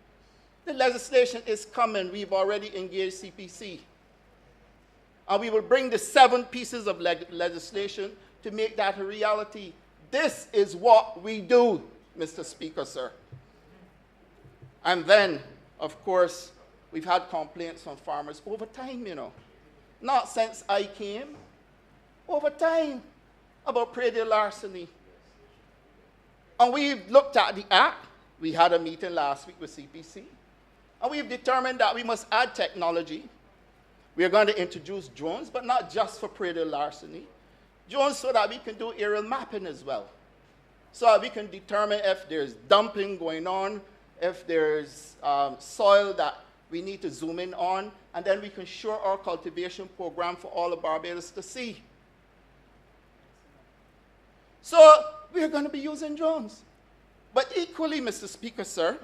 The legislation is coming. We've already engaged CPC. And we will bring the 7 pieces of legislation to make that a reality. This is what we do, Mr. Speaker, sir. And then, of course, we've had complaints from farmers over time, you know. Not since I came, over time, about predial larceny. And we've looked at the act. We had a meeting last week with CPC. And we've determined that we must add technology. We are going to introduce drones, but not just for predial larceny. Drones so that we can do aerial mapping as well. So that we can determine if there's dumping going on, if there's soil that we need to zoom in on, and then we can show our cultivation program for all of Barbados to see. So we're going to be using drones. But equally, Mr. Speaker, sir,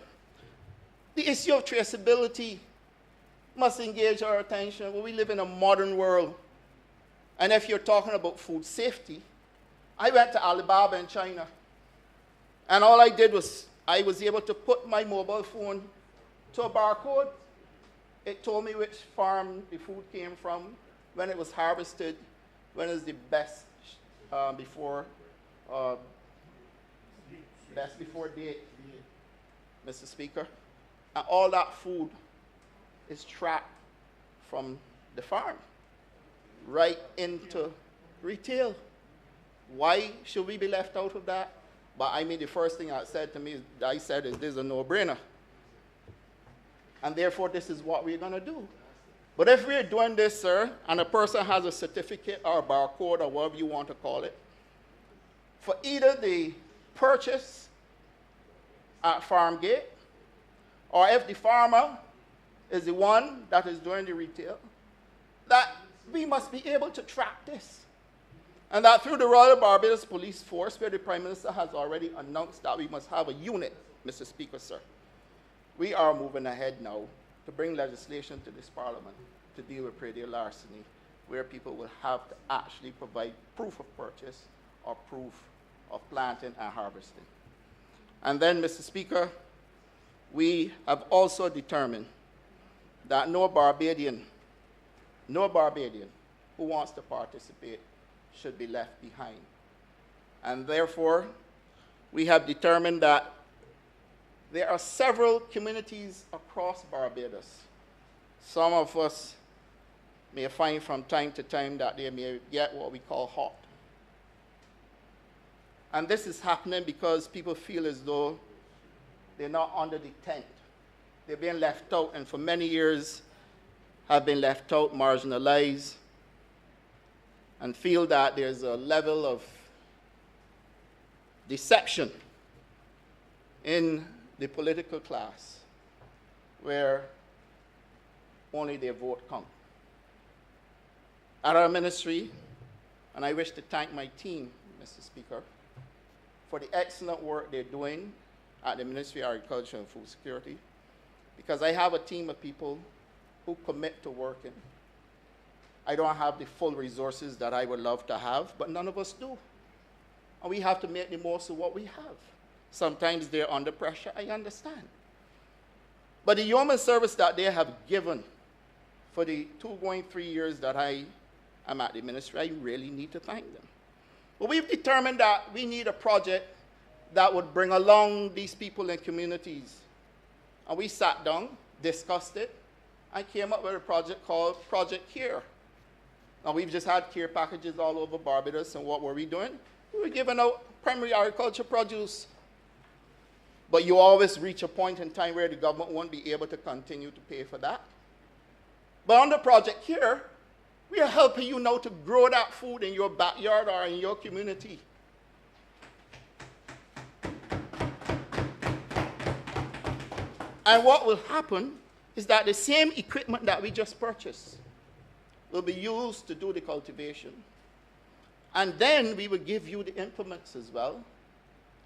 the issue of traceability must engage our attention. Well, we live in a modern world. And if you're talking about food safety, I went to Alibaba in China. And all I did was, I was able to put my mobile phone to a barcode. It told me which farm the food came from, when it was harvested, when is the best before date, Mr. Speaker. And all that food is tracked from the farm right into retail. Why should we be left out of that? But I mean, the first thing I said is this is a no-brainer. And therefore, this is what we're going to do. But if we're doing this, sir, and a person has a certificate or a barcode or whatever you want to call it, for either the purchase at farm gate, or if the farmer is the one that is doing the retail, that we must be able to track this. And that through the Royal Barbados Police Force, where the Prime Minister has already announced that we must have a unit, Mr. Speaker, sir, we are moving ahead now to bring legislation to this Parliament to deal with predial larceny, where people will have to actually provide proof of purchase or proof of planting and harvesting. And then, Mr. Speaker, we have also determined that no Barbadian who wants to participate should be left behind. And therefore, we have determined that there are several communities across Barbados. Some of us may find from time to time that they may get what we call hot. And this is happening because people feel as though they're not under the tent. They're being left out, and for many years have been left out, marginalized, and feel that there's a level of deception in the political class where only their vote counts. At our ministry, and I wish to thank my team, Mr. Speaker, for the excellent work they're doing at the Ministry of Agriculture and Food Security, because I have a team of people who commit to working. I don't have the full resources that I would love to have, but none of us do. And we have to make the most of what we have. Sometimes they're under pressure, I understand. But the yeoman service that they have given for the 3 years that I am at the ministry, I really need to thank them. But we've determined that we need a project that would bring along these people and communities. And we sat down, discussed it, and came up with a project called Project Care. Now, we've just had care packages all over Barbados, and what were we doing? We were giving out primary agriculture produce. But you always reach a point in time where the government won't be able to continue to pay for that. But under Project Care, we are helping you now to grow that food in your backyard or in your community. And what will happen is that the same equipment that we just purchased will be used to do the cultivation. And then we will give you the implements as well,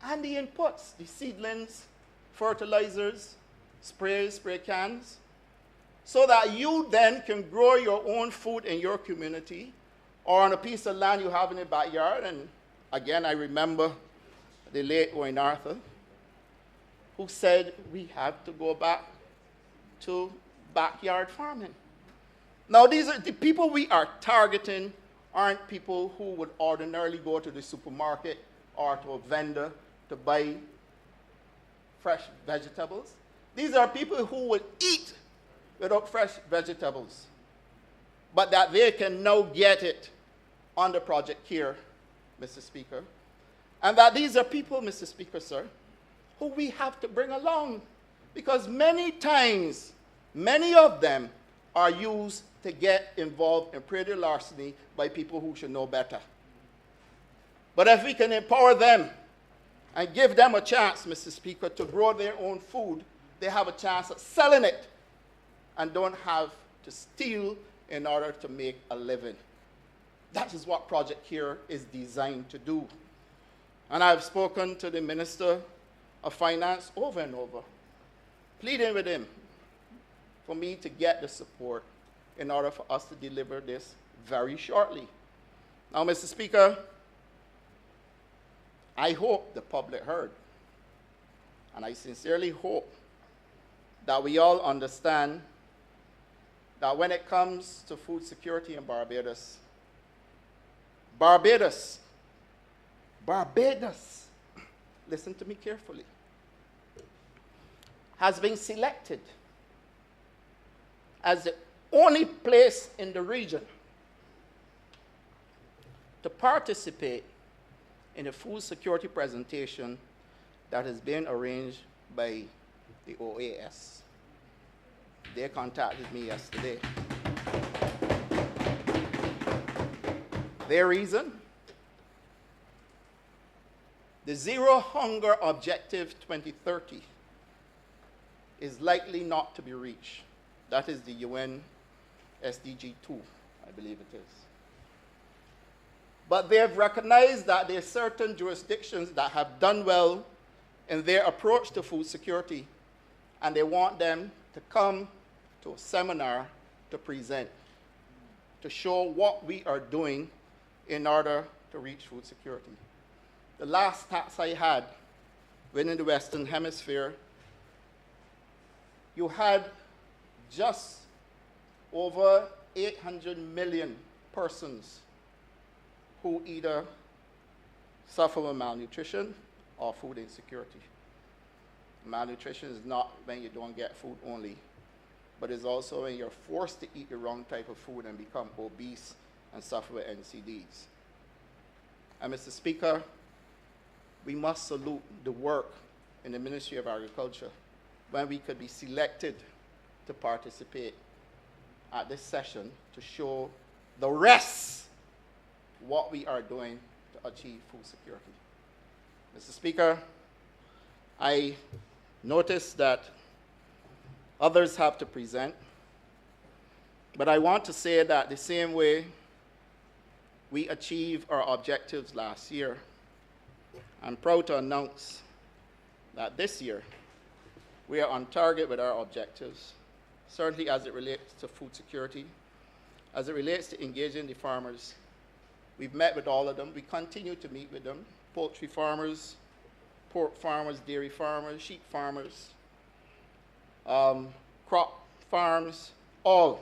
and the inputs, the seedlings, fertilizers, sprays, spray cans, so that you then can grow your own food in your community or on a piece of land you have in your backyard. And again, I remember the late Owen Arthur, who said we have to go back to backyard farming. Now, these are the people we are targeting aren't people who would ordinarily go to the supermarket or to a vendor to buy fresh vegetables. These are people who will eat without fresh vegetables, but that they can now get it under Project Care, Mr. Speaker. And that these are people, Mr. Speaker, sir, who we have to bring along, because many times, many of them are used to get involved in predial larceny by people who should know better. But if we can empower them and give them a chance, Mr. Speaker, to grow their own food, they have a chance of selling it and don't have to steal in order to make a living. That is what Project Care is designed to do. And I've spoken to the Minister of Finance over and over, pleading with him for me to get the support in order for us to deliver this very shortly. Now, Mr. Speaker, I hope the public heard, and I sincerely hope that we all understand that when it comes to food security in Barbados, listen to me carefully, has been selected as the only place in the region to participate in a food security presentation that has been arranged by the OAS. They contacted me yesterday. Their reason? The Zero Hunger Objective 2030 is likely not to be reached. That is the UN SDG 2, I believe it is. But they have recognized that there are certain jurisdictions that have done well in their approach to food security, and they want them to come to a seminar to present, to show what we are doing in order to reach food security. The last stats I had within the Western Hemisphere, you had just over 800 million persons who either suffer with malnutrition or food insecurity. Malnutrition is not when you don't get food only, but it's also when you're forced to eat the wrong type of food and become obese and suffer with NCDs. And Mr. Speaker, we must salute the work in the Ministry of Agriculture when we could be selected to participate at this session to show the rest what we are doing to achieve food security. Mr. Speaker, I noticed that others have to present, but I want to say that the same way we achieved our objectives last year, I'm proud to announce that this year we are on target with our objectives, certainly as it relates to food security, as it relates to engaging the farmers. We've met with all of them. We continue to meet with them. Poultry farmers, pork farmers, dairy farmers, sheep farmers, crop farms, all.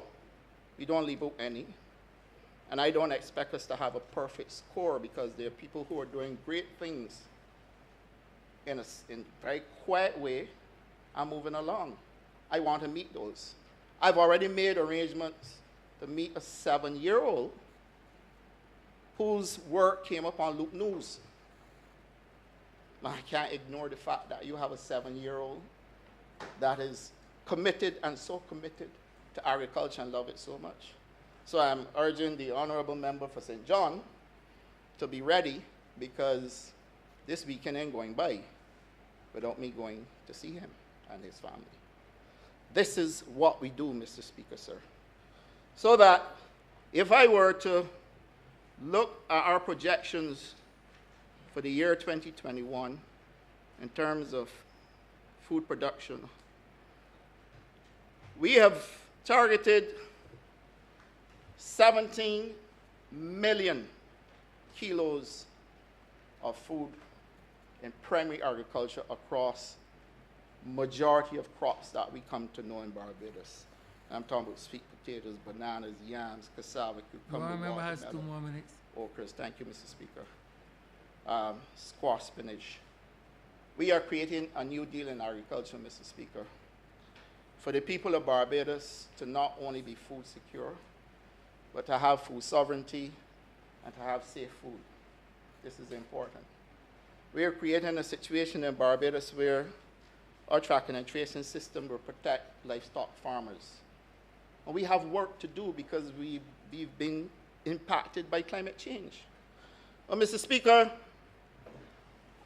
We don't leave out any. And I don't expect us to have a perfect score because there are people who are doing great things in a very quiet way and moving along. I want to meet those. I've already made arrangements to meet a 7-year-old whose work came up on Loop News. Now, I can't ignore the fact that you have a 7-year-old that is committed and so committed to agriculture and love it so much. So I'm urging the honorable member for St. John to be ready because this weekend ain't going by without me going to see him and his family. This is what we do, Mr. Speaker, sir. So that if I were to look at our projections for the year 2021 in terms of food production, we have targeted 17 million kilos of food in primary agriculture across majority of crops that we come to know in Barbados. I'm talking about sweet potatoes, bananas, yams, cassava, cucumber, Member has 2 watermelon, more minutes. okras. Thank you, Mr. Speaker. Squash, spinach. We are creating a new deal in agriculture, Mr. Speaker, for the people of Barbados to not only be food secure, but to have food sovereignty and to have safe food. This is important. We are creating a situation in Barbados where our tracking and tracing system will protect livestock farmers. And we have work to do because we've been impacted by climate change. Well, Mr. Speaker,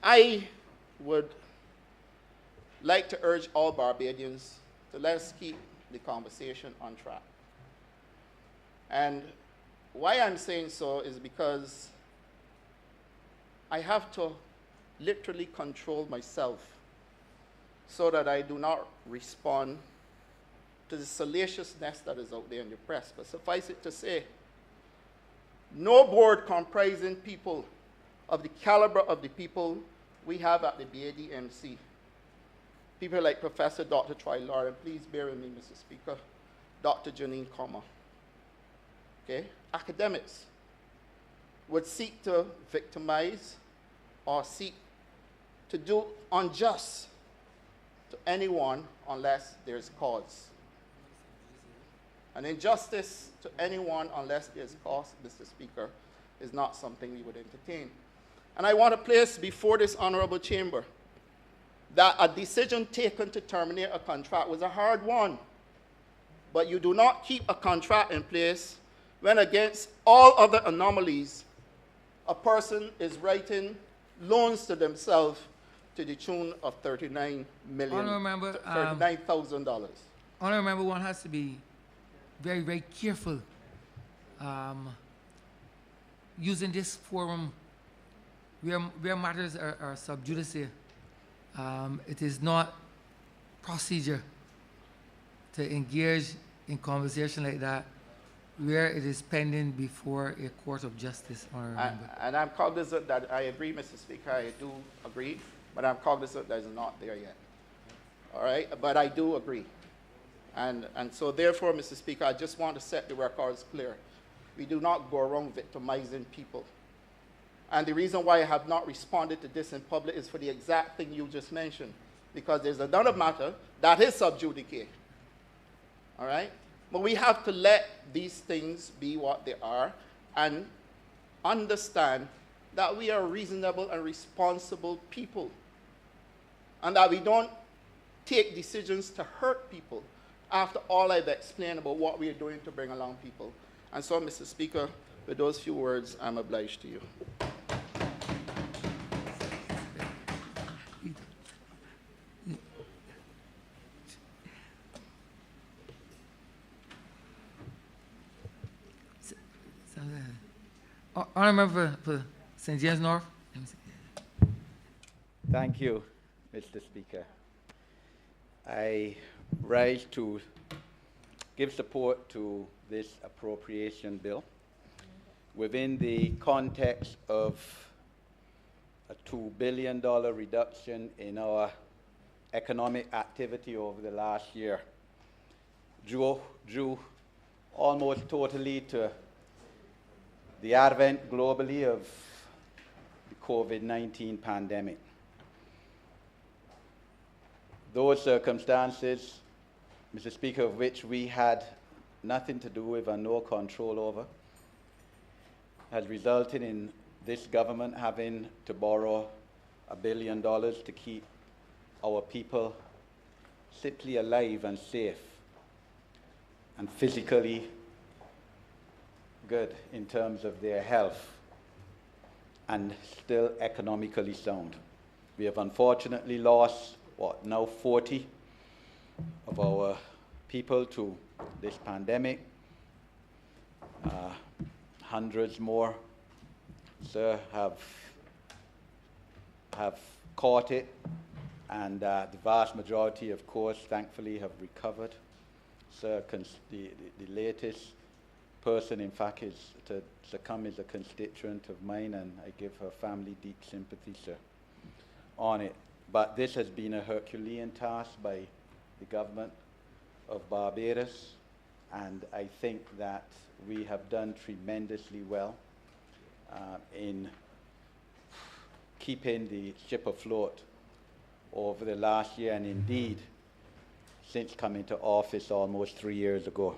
I would like to urge all Barbadians to let us keep the conversation on track. And why I'm saying so is because I have to literally control myself so that I do not respond to the salaciousness that is out there in the press. But suffice it to say, no board comprising people of the caliber of the people we have at the BADMC, people like Professor Dr. Troy Lauren, please bear with me, Mr. Speaker, Dr. Janine Comer, okay, academics, would seek to victimize or seek to do unjust to anyone unless there's cause. An injustice to anyone unless there's cause, Mr. Speaker, is not something we would entertain. And I want to place before this honorable chamber that a decision taken to terminate a contract was a hard one. But you do not keep a contract in place when, against all other anomalies, a person is writing loans to themselves to the tune of $39,000. Honorable member, one has to be very, very careful using this forum where matters are sub judice. It is not procedure to engage in conversation like that where it is pending before a court of justice, Honourable Member. And I'm cognizant that I agree, Mr. Speaker, I do agree, but I'm cognizant that it's not there yet. All right, but I do agree. And so therefore, Mr. Speaker, I just want to set the records clear. We do not go around victimizing people. And the reason why I have not responded to this in public is for the exact thing you just mentioned, because there's another matter that is sub judice. All right? But we have to let these things be what they are and understand that we are reasonable and responsible people, and that we don't take decisions to hurt people after all I've explained about what we are doing to bring along people. And so, Mr. Speaker, with those few words, I'm obliged to you. Honourable Member for St. James North. Thank you, Mr. Speaker. I rise to give support to this appropriation bill within the context of a $2 billion reduction in our economic activity over the last year, due almost totally to the advent globally of the COVID-19 pandemic. Those circumstances, Mr. Speaker, of which we had nothing to do with and no control over, has resulted in this government having to borrow $1 billion to keep our people simply alive and safe and physically good in terms of their health and still economically sound. We have unfortunately lost, now 40 of our people to this pandemic. Hundreds more, sir, have caught it, and the vast majority, of course, thankfully have recovered. Sir, the latest person, in fact, is to succumb is a constituent of mine, and I give her family deep sympathy, sir, on it. But this has been a Herculean task by the government of Barbados, and I think that we have done tremendously well in keeping the ship afloat over the last year, and indeed since coming to office almost 3 years ago.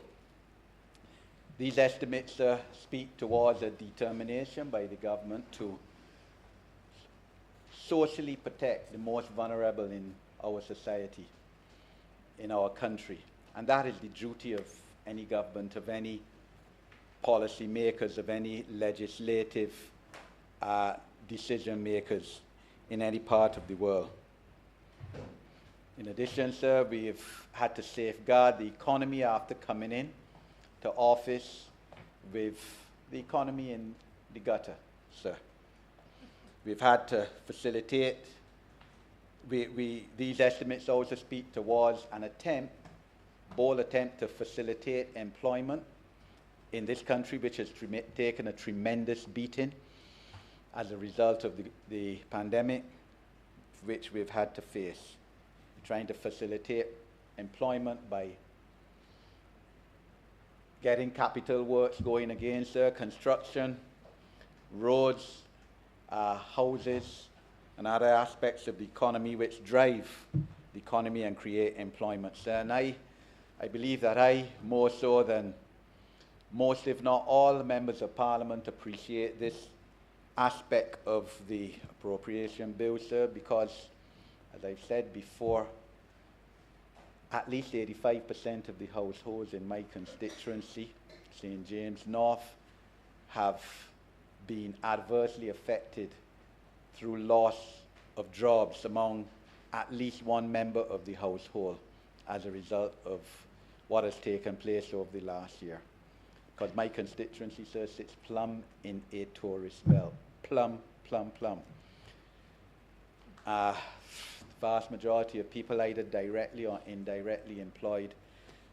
These estimates speak towards a determination by the government to socially protect the most vulnerable in our society, in our country. And that is the duty of any government, of any policy makers, of any legislative decision makers in any part of the world. In addition, sir, we have had to safeguard the economy after coming in to office with the economy in the gutter, sir. We've had to facilitate, these estimates also speak towards an bold attempt to facilitate employment in this country, which has taken a tremendous beating as a result of the pandemic, which we've had to face. Trying to facilitate employment by getting capital works going again, sir, construction, roads, houses, and other aspects of the economy which drive the economy and create employment, sir. And I believe that I, more so than most, if not all, members of Parliament appreciate this aspect of the appropriation bill, sir, because, as I've said before, at least 85% of the households in my constituency, St. James North, have been adversely affected through loss of jobs among at least one member of the household as a result of what has taken place over the last year. because my constituency, sir, sits plumb in a tourist belt. Plumb, plumb, plumb. The vast majority of people either directly or indirectly employed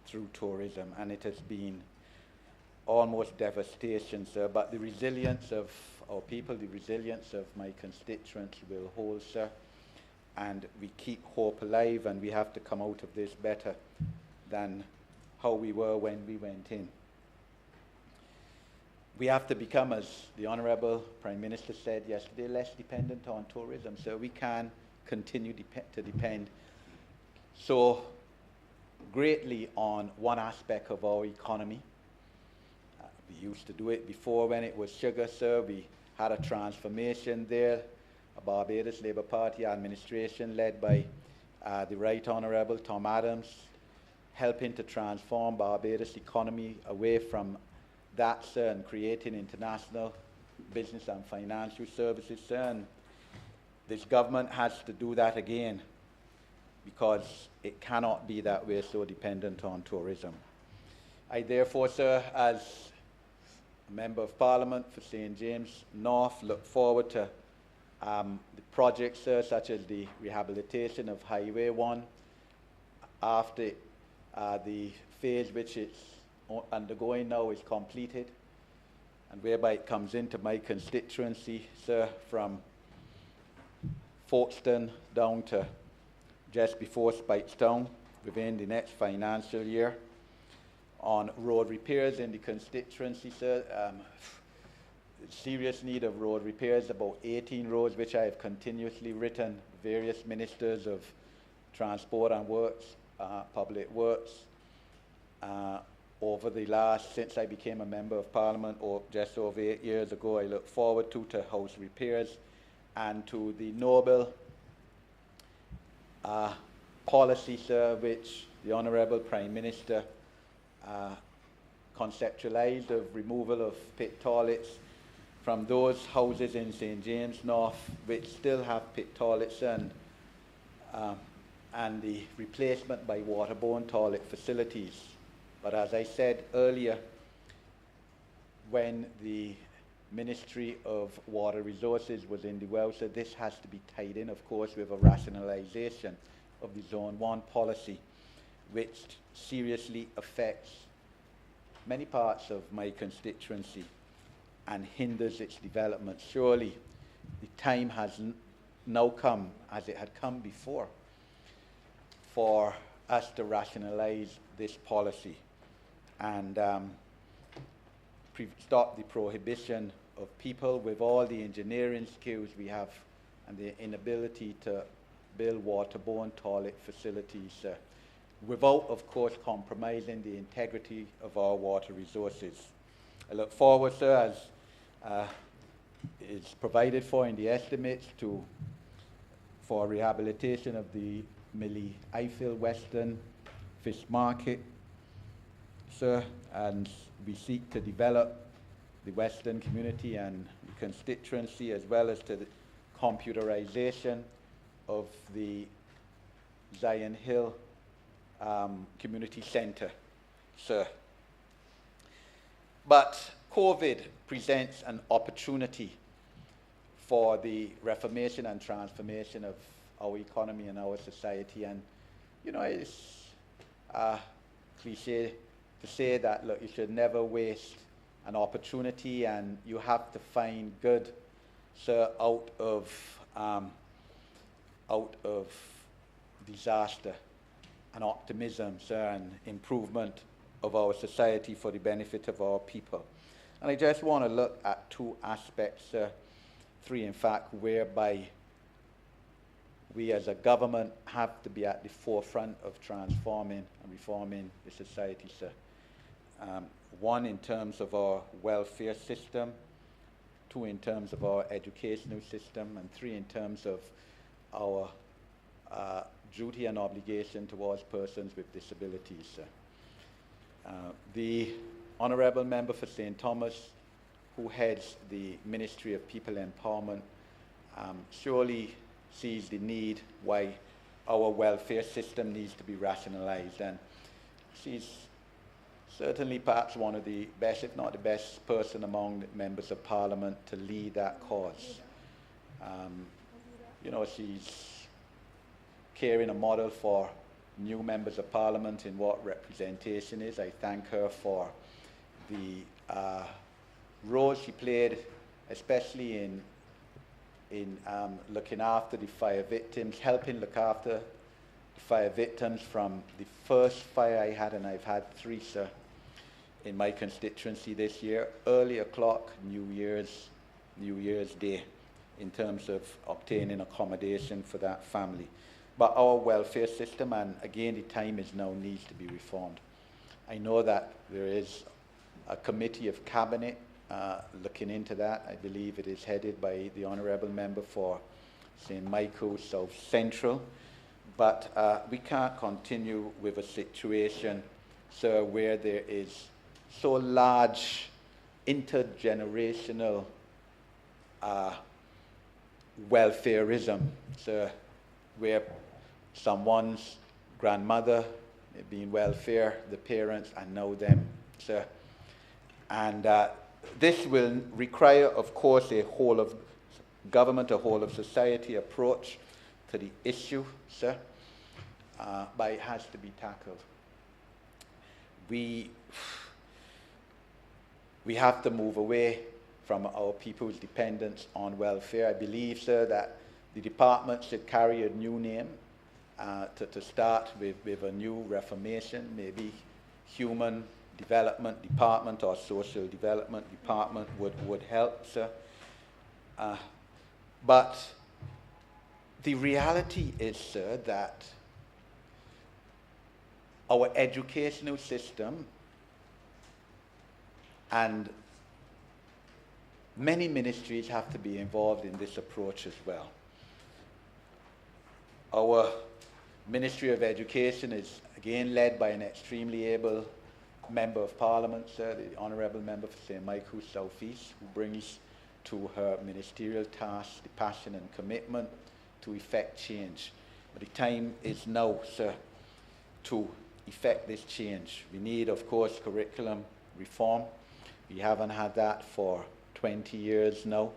through tourism, and it has been almost devastation, sir. But the resilience of our people, the resilience of my constituents will hold, sir, and we keep hope alive, and we have to come out of this better than how we were when we went in. We have to become, as the Honourable Prime Minister said yesterday, less dependent on tourism, so we can continue to depend so greatly on one aspect of our economy. We used to do it before when it was sugar, sir. We had a transformation there, a Barbados Labour Party administration led by the Right Honourable Tom Adams, helping to transform Barbados' economy away from that, sir, and creating international business and financial services, sir. And this government has to do that again, because it cannot be that we're so dependent on tourism. I therefore, sir, as a Member of Parliament for St. James North, look forward to the projects, sir, such as the rehabilitation of Highway 1 after the phase which it's undergoing now is completed, and whereby it comes into my constituency, sir, from Folkestone down to just before Speightstown within the next financial year. On road repairs in the constituency, sir, serious need of road repairs, about 18 roads which I have continuously written various ministers of transport and works, public works, over the last, since I became a Member of Parliament, or just over 8 years ago. I look forward to house repairs and to the noble policy, sir, which the Honourable Prime Minister conceptualised, of removal of pit toilets from those houses in St. James North which still have pit toilets, and the replacement by waterborne toilet facilities. But as I said earlier, when the Ministry of Water Resources was in the well, so this has to be tied in, of course, with a rationalisation of the Zone 1 policy, which seriously affects many parts of my constituency and hinders its development. Surely the time has now come, as it had come before, for us to rationalise this policy and stop the prohibition of people with all the engineering skills we have and the inability to build waterborne toilet facilities without, of course, compromising the integrity of our water resources. I look forward, sir, as is provided for in the estimates, for rehabilitation of the Millie Eiffel Western Fish Market, sir, and we seek to develop the Western community and the constituency, as well as to the computerization of the Zion Hill Community Centre, sir. But COVID presents an opportunity for the reformation and transformation of our economy and our society. And, you know, it's cliche to say that, look, you should never waste an opportunity, and you have to find good, sir, out of disaster, and optimism, sir, and improvement of our society for the benefit of our people. And I just want to look at two aspects, three in fact, whereby we as a government have to be at the forefront of transforming and reforming the society, sir. One, in terms of our welfare system, two, in terms of our educational system, and three, in terms of our duty and obligation towards persons with disabilities, sir. The Honourable Member for St. Thomas, who heads the Ministry of People Empowerment, surely sees the need why our welfare system needs to be rationalised, and she's certainly perhaps one of the best, if not the best person among the members of parliament to lead that cause. You know, she's carrying a model for new members of parliament in what representation is. I thank her for the role she played, especially in looking after the fire victims, helping look after the fire victims from the first fire I had, and I've had 3, sir, in my constituency this year, early o'clock, New Year's Day, in terms of obtaining accommodation for that family. But our welfare system, and again, the time is now, needs to be reformed. I know that there is a committee of cabinet looking into that. I believe it is headed by the Honourable Member for St. Michael South Central. But we can't continue with a situation, sir, where there is so large intergenerational welfareism, sir, where someone's grandmother be in welfare, the parents, and now them, sir. And this will require, of course, a whole of government, a whole of society approach to the issue, sir, but it has to be tackled. We have to move away from our people's dependence on welfare. I believe, sir, that the department should carry a new name to start with a new reformation, maybe Human Development Department or Social Development Department would help, sir. But the reality is, sir, that our educational system and many ministries have to be involved in this approach as well. Our Ministry of Education is again led by an extremely able Member of Parliament, sir, the Honourable Member for St. Michael South East, who brings to her ministerial task the passion and commitment to effect change. But the time is now, sir, to effect this change. We need, of course, curriculum reform. We haven't had that for 20 years now.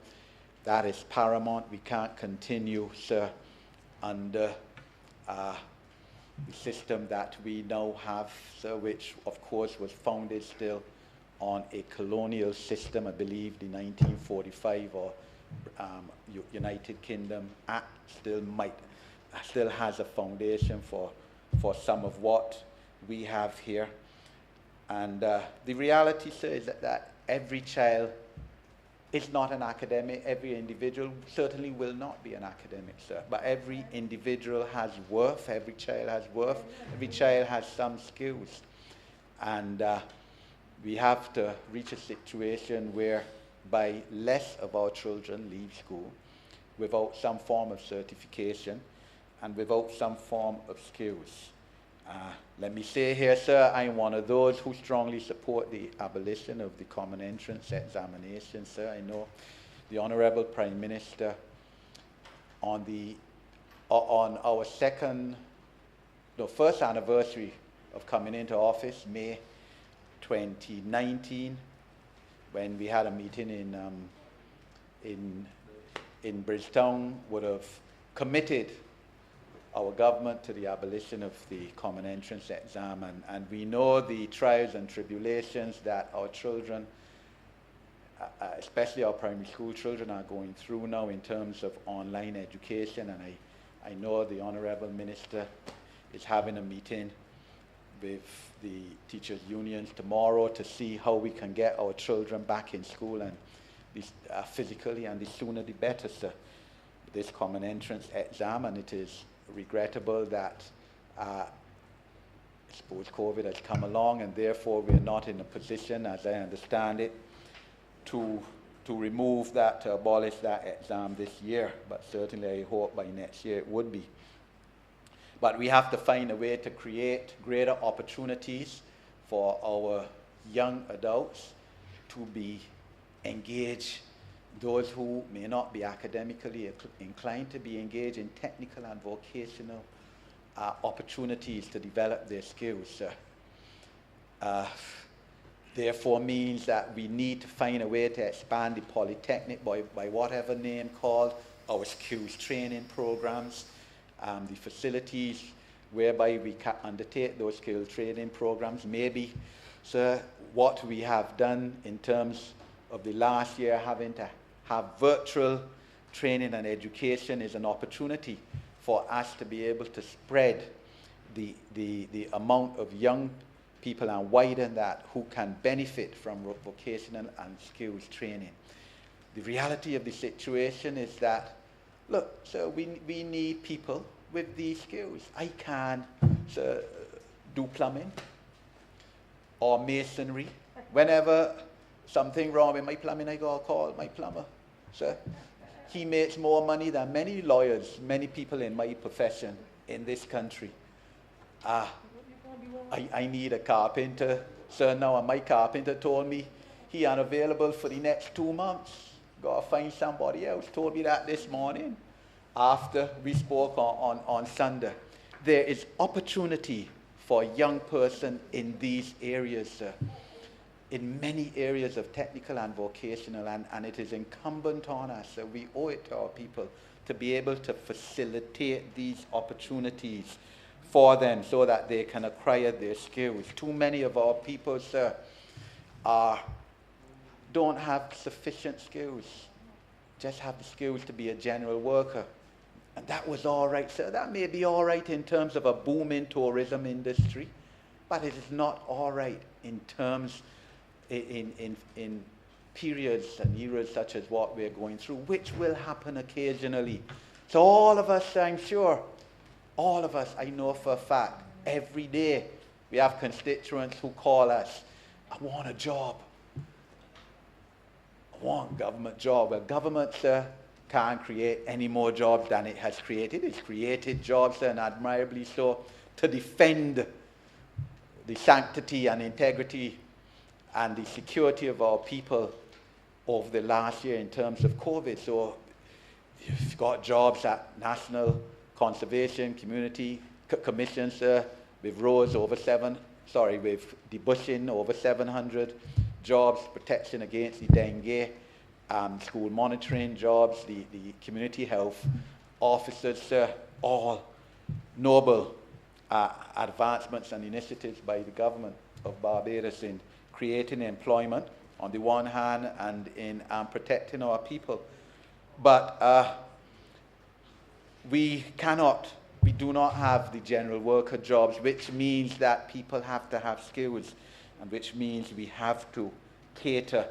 That is paramount. We can't continue, sir, under the system that we now have, sir, which, of course, was founded still on a colonial system. I believe the 1945 or United Kingdom Act still has a foundation for some of what we have here. And the reality, sir, is that every child is not an academic. Every individual certainly will not be an academic, sir. But every individual has worth. Every child has worth. Every child has some skills. And we have to reach a situation whereby less of our children leave school without some form of certification and without some form of skills. Let me say here, sir, I'm one of those who strongly support the abolition of the common entrance examination, sir. I know the Honourable Prime Minister on our first anniversary of coming into office, May 2019, when we had a meeting in Bridgetown, would have committed our government to the abolition of the common entrance exam, and we know the trials and tribulations that our children, especially our primary school children, are going through now in terms of online education. And I know the Honourable Minister is having a meeting with the teachers' unions tomorrow to see how we can get our children back in school, and physically, and the sooner the better, sir. This common entrance exam, and it is regrettable that I suppose COVID has come along, and therefore we are not in a position, as I understand it, to remove that, to abolish that exam this year. But certainly I hope by next year it would be. But we have to find a way to create greater opportunities for our young adults to be engaged. Those who may not be academically inclined to be engaged in technical and vocational opportunities to develop their skills. therefore means that we need to find a way to expand the polytechnic by whatever name called, our skills training programs, the facilities whereby we can undertake those skill training programs. Maybe, sir, what we have done in terms of the last year having to have virtual training and education is an opportunity for us to be able to spread the amount of young people and widen that who can benefit from vocational and skills training. The reality of the situation is that, look, so we need people with these skills. I can do plumbing or masonry. Whenever something wrong with my plumbing, I go call my plumber. So he makes more money than many lawyers, many people in my profession in this country. I need a carpenter. So now my carpenter told me he unavailable for the next 2 months. Gotta find somebody else. Told me that this morning after we spoke on Sunday. There is opportunity for a young person in these areas, in many areas of technical and vocational, and it is incumbent on us, we owe it to our people to be able to facilitate these opportunities for them so that they can acquire their skills. Too many of our people, sir, don't have sufficient skills, just have the skills to be a general worker. And that was all right, sir. That may be all right in terms of a booming tourism industry, but it is not all right in terms in periods and eras such as what we're going through, which will happen occasionally. So all of us, I'm sure, all of us, I know for a fact, every day we have constituents who call us, I want a job. I want a government job. Well, government, sir, can't create any more jobs than it has created. It's created jobs, and admirably so, to defend the sanctity and integrity and the security of our people over the last year in terms of COVID. So you've got jobs at National Conservation Community Commissions with roads with debushing over 700 jobs, protection against the dengue, school monitoring jobs, the community health officers, all noble advancements and initiatives by the government of Barbados in creating employment on the one hand and in protecting our people. But we do not have the general worker jobs, which means that people have to have skills, and which means we have to cater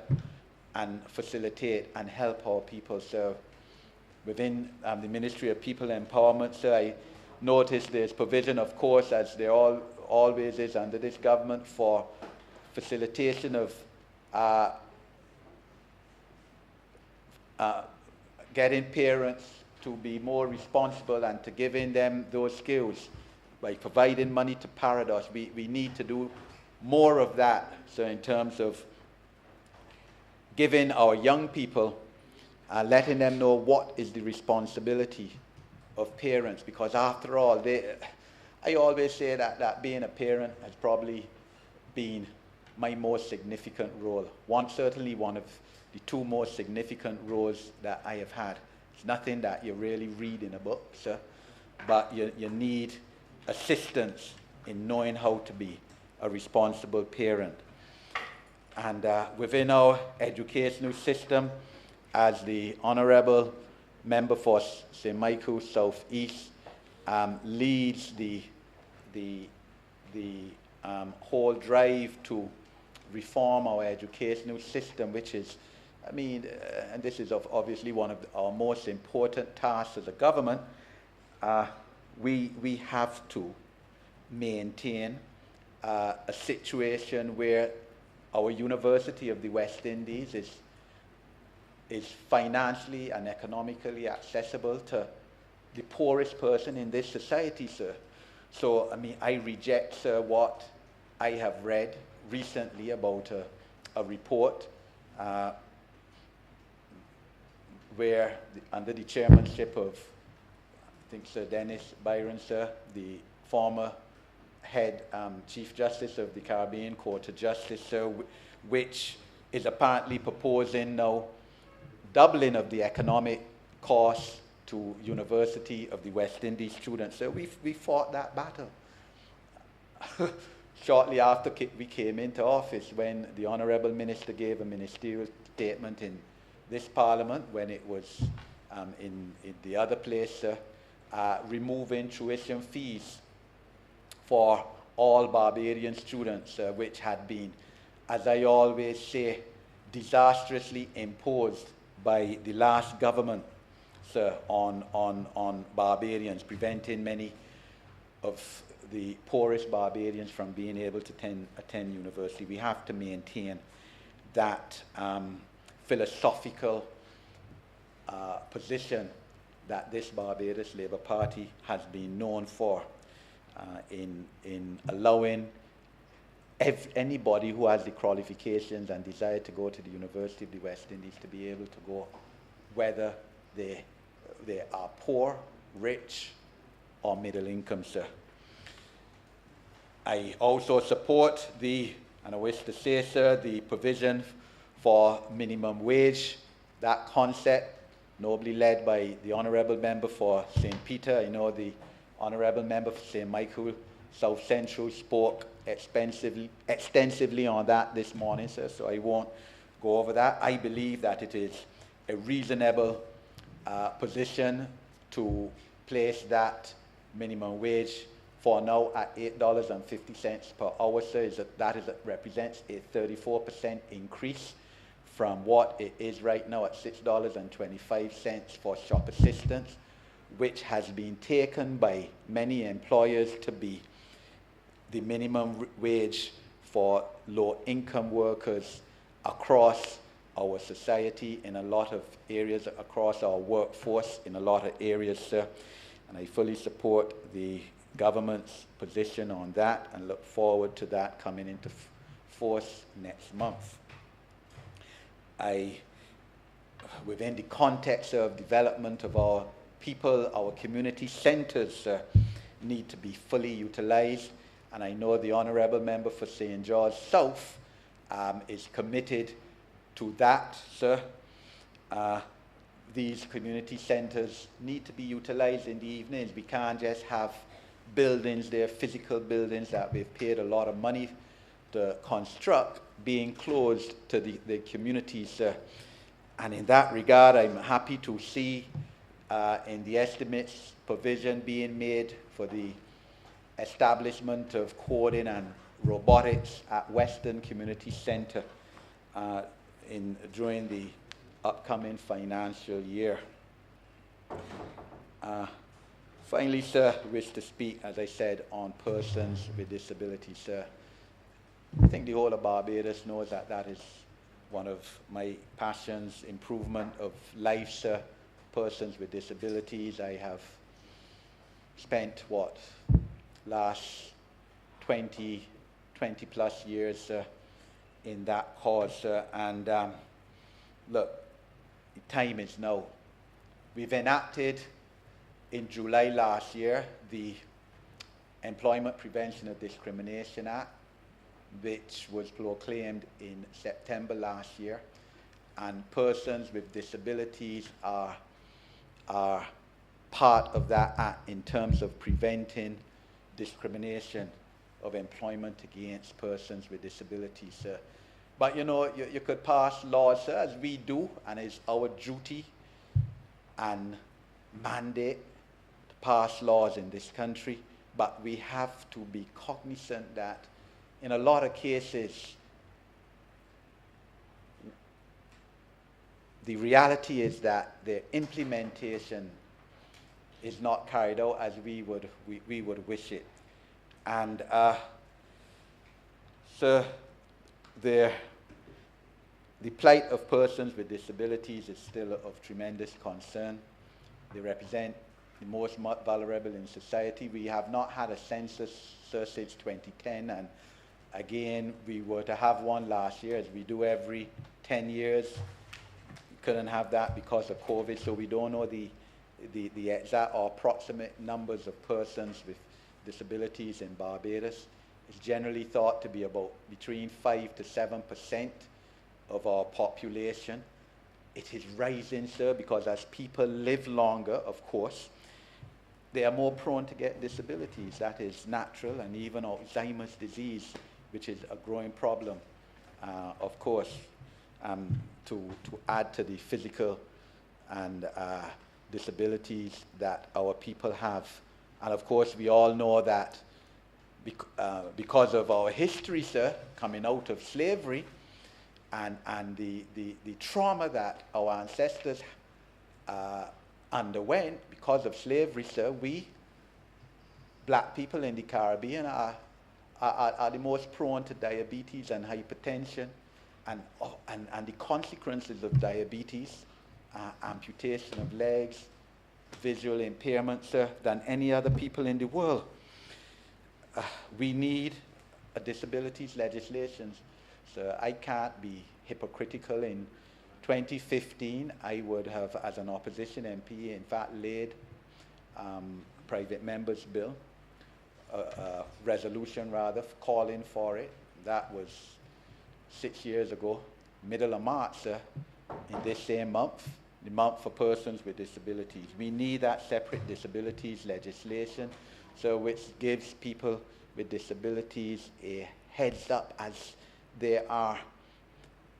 and facilitate and help our people. So within the Ministry of People Empowerment, so I noticed there's provision, of course, as there always is under this government, for facilitation of getting parents to be more responsible and to giving them those skills by providing money to Parados. We need to do more of that. So in terms of giving our young people, letting them know what is the responsibility of parents, because after all, I always say that being a parent has probably been my most significant role. Certainly one of the two most significant roles that I have had. It's nothing that you really read in a book, sir, but you need assistance in knowing how to be a responsible parent. And within our educational system, as the Honorable Member for St. Michael's South East leads the whole drive to reform our educational system, which is, and this is obviously one of our most important tasks as a government, we have to maintain a situation where our University of the West Indies is financially and economically accessible to the poorest person in this society, sir. So, I reject, sir, what I have read recently about a report where, under the chairmanship of, I think, Sir Dennis Byron, sir, the former head Chief Justice of the Caribbean Court of Justice, sir, which is apparently proposing now doubling of the economic cost to University of the West Indies students. So we fought that battle. Shortly after we came into office, when the Honourable Minister gave a ministerial statement in this Parliament, when it was in the other place, removing tuition fees for all Barbadian students, which had been, as I always say, disastrously imposed by the last government, sir, on Barbadians, preventing many of the poorest Barbadians from being able to attend university. We have to maintain that philosophical position that this Barbados Labour Party has been known for in allowing anybody who has the qualifications and desire to go to the University of the West Indies to be able to go, whether they are poor, rich, or middle income, sir. I also support and I wish to say, sir, the provision for minimum wage. That concept, nobly led by the Honourable Member for St. Peter. I know the Honourable Member for St. Michael, South Central, spoke extensively on that this morning, sir, so I won't go over that. I believe that it is a reasonable position to place that minimum wage for now at $8.50 per hour, sir. That represents a 34% increase from what it is right now at $6.25 for shop assistants, which has been taken by many employers to be the minimum wage for low-income workers across our society, in a lot of areas, across our workforce, in a lot of areas, sir. And I fully support the government's position on that and look forward to that coming into force next month. Within the context of development of our people, our community centres need to be fully utilised, and I know the Honourable Member for St. George South is committed to that, sir. These community centres need to be utilised in the evenings. We can't just have buildings there, physical buildings that we've paid a lot of money to construct, being closed to the communities. And in that regard, I'm happy to see in the estimates provision being made for the establishment of coding and robotics at Western Community Centre during the upcoming financial year. Finally, sir, I wish to speak, as I said, on persons with disabilities, sir. I think the whole of Barbados knows that that is one of my passions, improvement of life, sir. Persons with disabilities. I have spent, last 20 plus years in that cause, and look, the time is now. We've enacted in July last year the Employment Prevention of Discrimination Act, which was proclaimed in September last year, and persons with disabilities are part of that act in terms of preventing discrimination of employment against persons with disabilities. But you know, you could pass laws, sir, as we do, and it's our duty and mandate to pass laws in this country, but we have to be cognizant that in a lot of cases, the reality is that the implementation is not carried out as we would wish it. And so the plight of persons with disabilities is still of tremendous concern. They represent the most vulnerable in society. We have not had a census since 2010, and again, we were to have one last year, as we do every 10 years. We couldn't have that because of COVID, so we don't know the exact or approximate numbers of persons with disabilities in Barbados. is generally thought to be about between 5 to 7% of our population. It is rising, sir, because as people live longer, of course, they are more prone to get disabilities. That is natural, and even Alzheimer's disease, which is a growing problem, of course, to add to the physical and disabilities that our people have. And of course, we all know that because of our history, sir, coming out of slavery, and the trauma that our ancestors underwent because of slavery, sir, we, black people in the Caribbean, are the most prone to diabetes and hypertension, and the consequences of diabetes, amputation of legs, visual impairment, sir, than any other people in the world. We need a disabilities legislation. So I can't be hypocritical. In 2015, I would have, as an opposition MP, in fact, laid private member's bill, a resolution rather, calling for it. That was 6 years ago, middle of March, sir, in this same month, the month for persons with disabilities. We need that separate disabilities legislation, so which gives people with disabilities a heads up as they are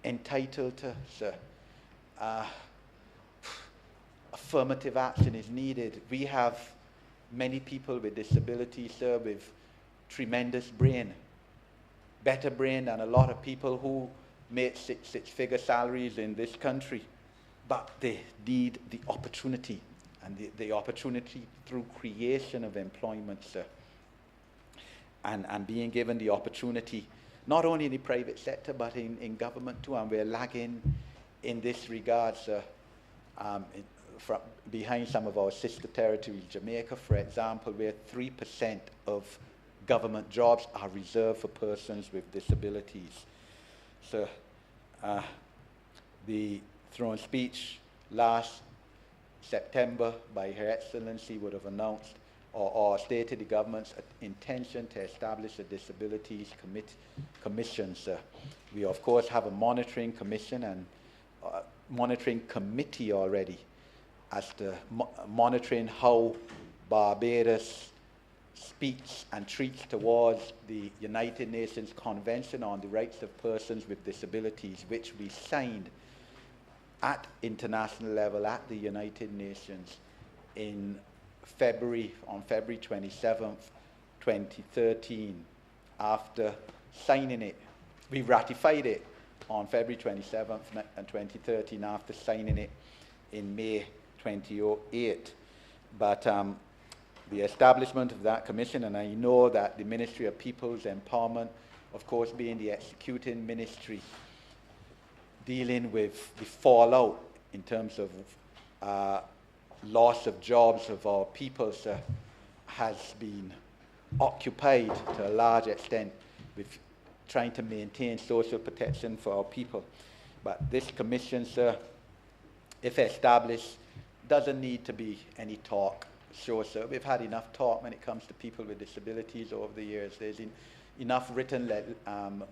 entitled to, sir. Affirmative action is needed. We have many people with disabilities, sir, with tremendous brain, better brain than a lot of people who make six-figure salaries in this country. But they need the opportunity, and the opportunity through creation of employment, sir. And being given the opportunity, not only in the private sector, but in government too, and we're lagging in this regard, sir. From behind some of our sister territories, Jamaica, for example, where 3% of government jobs are reserved for persons with disabilities. So, the throne speech last September by Her Excellency would have announced or stated the government's intention to establish a disabilities commission, sir. We, of course, have a monitoring commission and monitoring committee already as to monitoring how Barbados speaks and treats towards the United Nations Convention on the Rights of Persons with Disabilities, which we signed at international level at the United Nations on February 27th, 2013. After signing it, we ratified it on February 27th, 2013, after signing it in May 2008. But the establishment of that commission, and I know that the Ministry of People's Empowerment, of course, being the executing ministry, dealing with the fallout in terms of loss of jobs of our people, sir, has been occupied to a large extent with trying to maintain social protection for our people. But this commission, sir, if established, doesn't need to be any talk. Sure, sir, we've had enough talk when it comes to people with disabilities over the years. There's enough written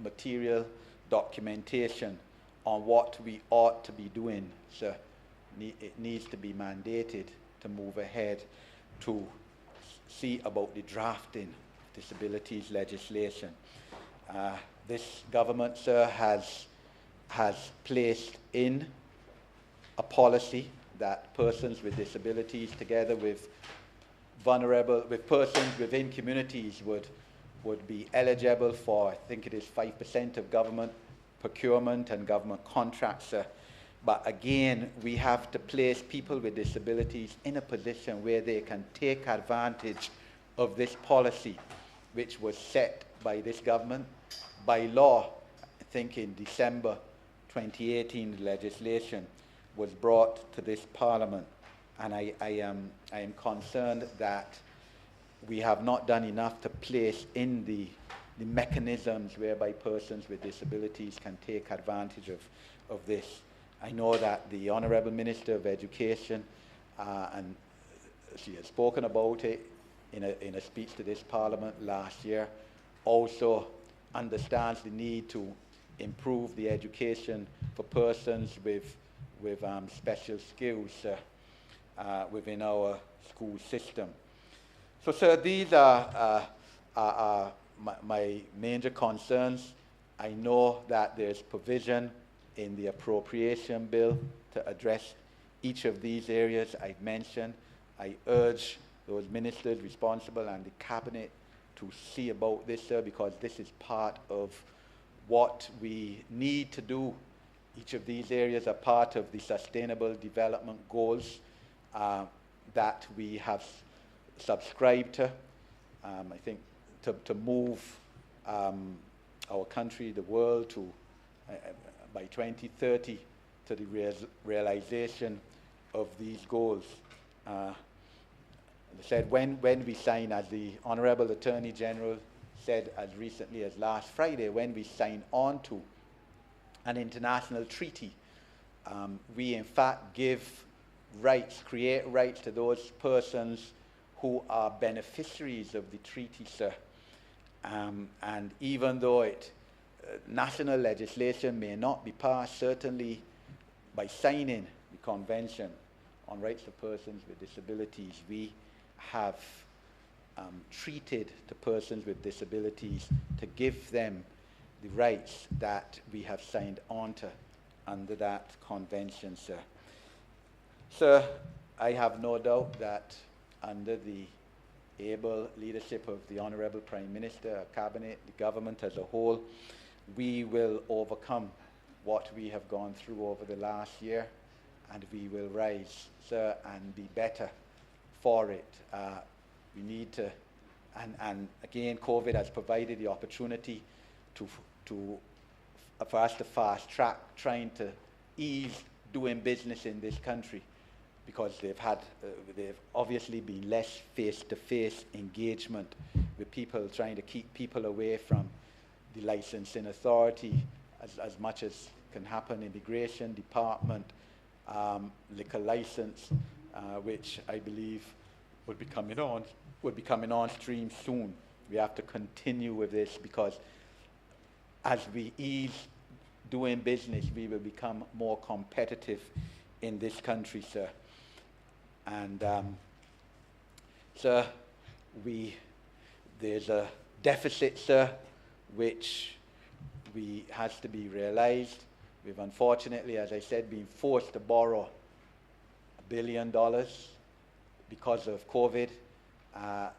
material, documentation on what we ought to be doing, sir. It needs to be mandated to move ahead to see about the drafting of disabilities legislation. This government, sir, has placed in a policy that persons with disabilities, together with persons within communities, would be eligible for, I think it is 5% of government procurement and government contracts. But again, we have to place people with disabilities in a position where they can take advantage of this policy, which was set by this government by law. I think in December 2018, the legislation was brought to this Parliament, and I am concerned that we have not done enough to place in the mechanisms whereby persons with disabilities can take advantage of this. I know that the Honourable Minister of Education, and she has spoken about it in a speech to this Parliament last year, also understands the need to improve the education for persons with special skills within our school system. So, sir, these are my major concerns. I know that there's provision in the appropriation bill to address each of these areas I've mentioned. I urge those ministers responsible and the cabinet to see about this, sir, because this is part of what we need to do. Each of these areas are part of the Sustainable Development Goals that we have subscribed to. I think to move our country, the world, to by 2030 to the realization of these goals. As I said, when we sign, as the Honorable Attorney General said as recently as last Friday, when we sign on to an international treaty, we in fact give rights, create rights to those persons who are beneficiaries of the treaty, sir. And even though national legislation may not be passed, certainly by signing the Convention on Rights of Persons with Disabilities, we have treated to persons with disabilities to give them the rights that we have signed on to under that convention, sir. Sir, I have no doubt that under the able leadership of the Honourable Prime Minister, our Cabinet, the government as a whole, we will overcome what we have gone through over the last year, and we will rise, sir, and be better for it. We need to, and again, COVID has provided the opportunity for us to fast track trying to ease doing business in this country, because they've obviously been less face-to-face engagement with people, trying to keep people away from the licensing authority as much as can happen, immigration department, liquor license, which I believe will be coming on stream soon. We have to continue with this, because as we ease doing business, we will become more competitive in this country, sir. And sir, there's a deficit, sir, which has to be realized. We've unfortunately, as I said, been forced to borrow $1 billion because of COVID. I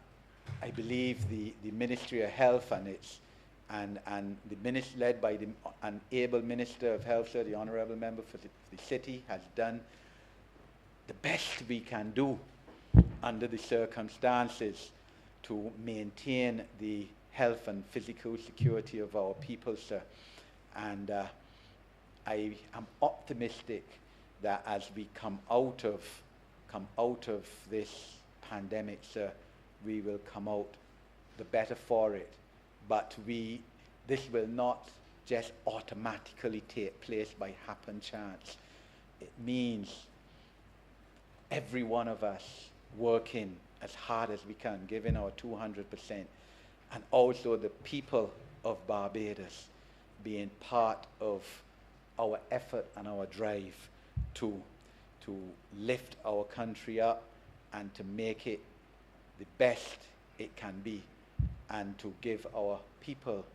believe the Ministry of Health and the led by an able Minister of Health, sir, the Honourable Member for the City, has done the best we can do under the circumstances to maintain the health and physical security of our people, sir. And I am optimistic that as we come out of this pandemic, sir, we will come out the better for it. But this will not just automatically take place by happen chance. It means every one of us working as hard as we can, giving our 200%, and also the people of Barbados being part of our effort and our drive to lift our country up and to make it the best it can be, and to give our people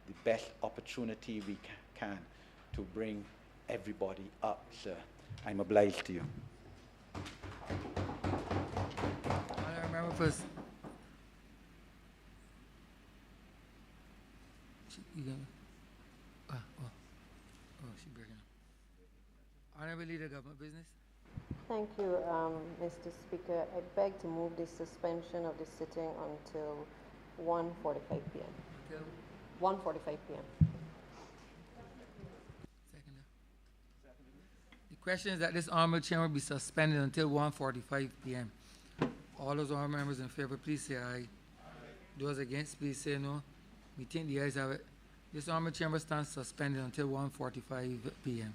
the best opportunity we can to bring everybody up, sir. I'm obliged to you. I remember first. She breaking up. Honorable Leader, Government Business. Thank you, Mr. Speaker. I beg to move the suspension of the sitting until 1:45 p.m. Until 1:45 p.m. second. The question is that this honorable chamber be suspended until 1:45 p.m. All those honorable members in favor, please say aye. Those against, please say no. We think the ayes have it. This honorable chamber stands suspended until 1:45 p.m.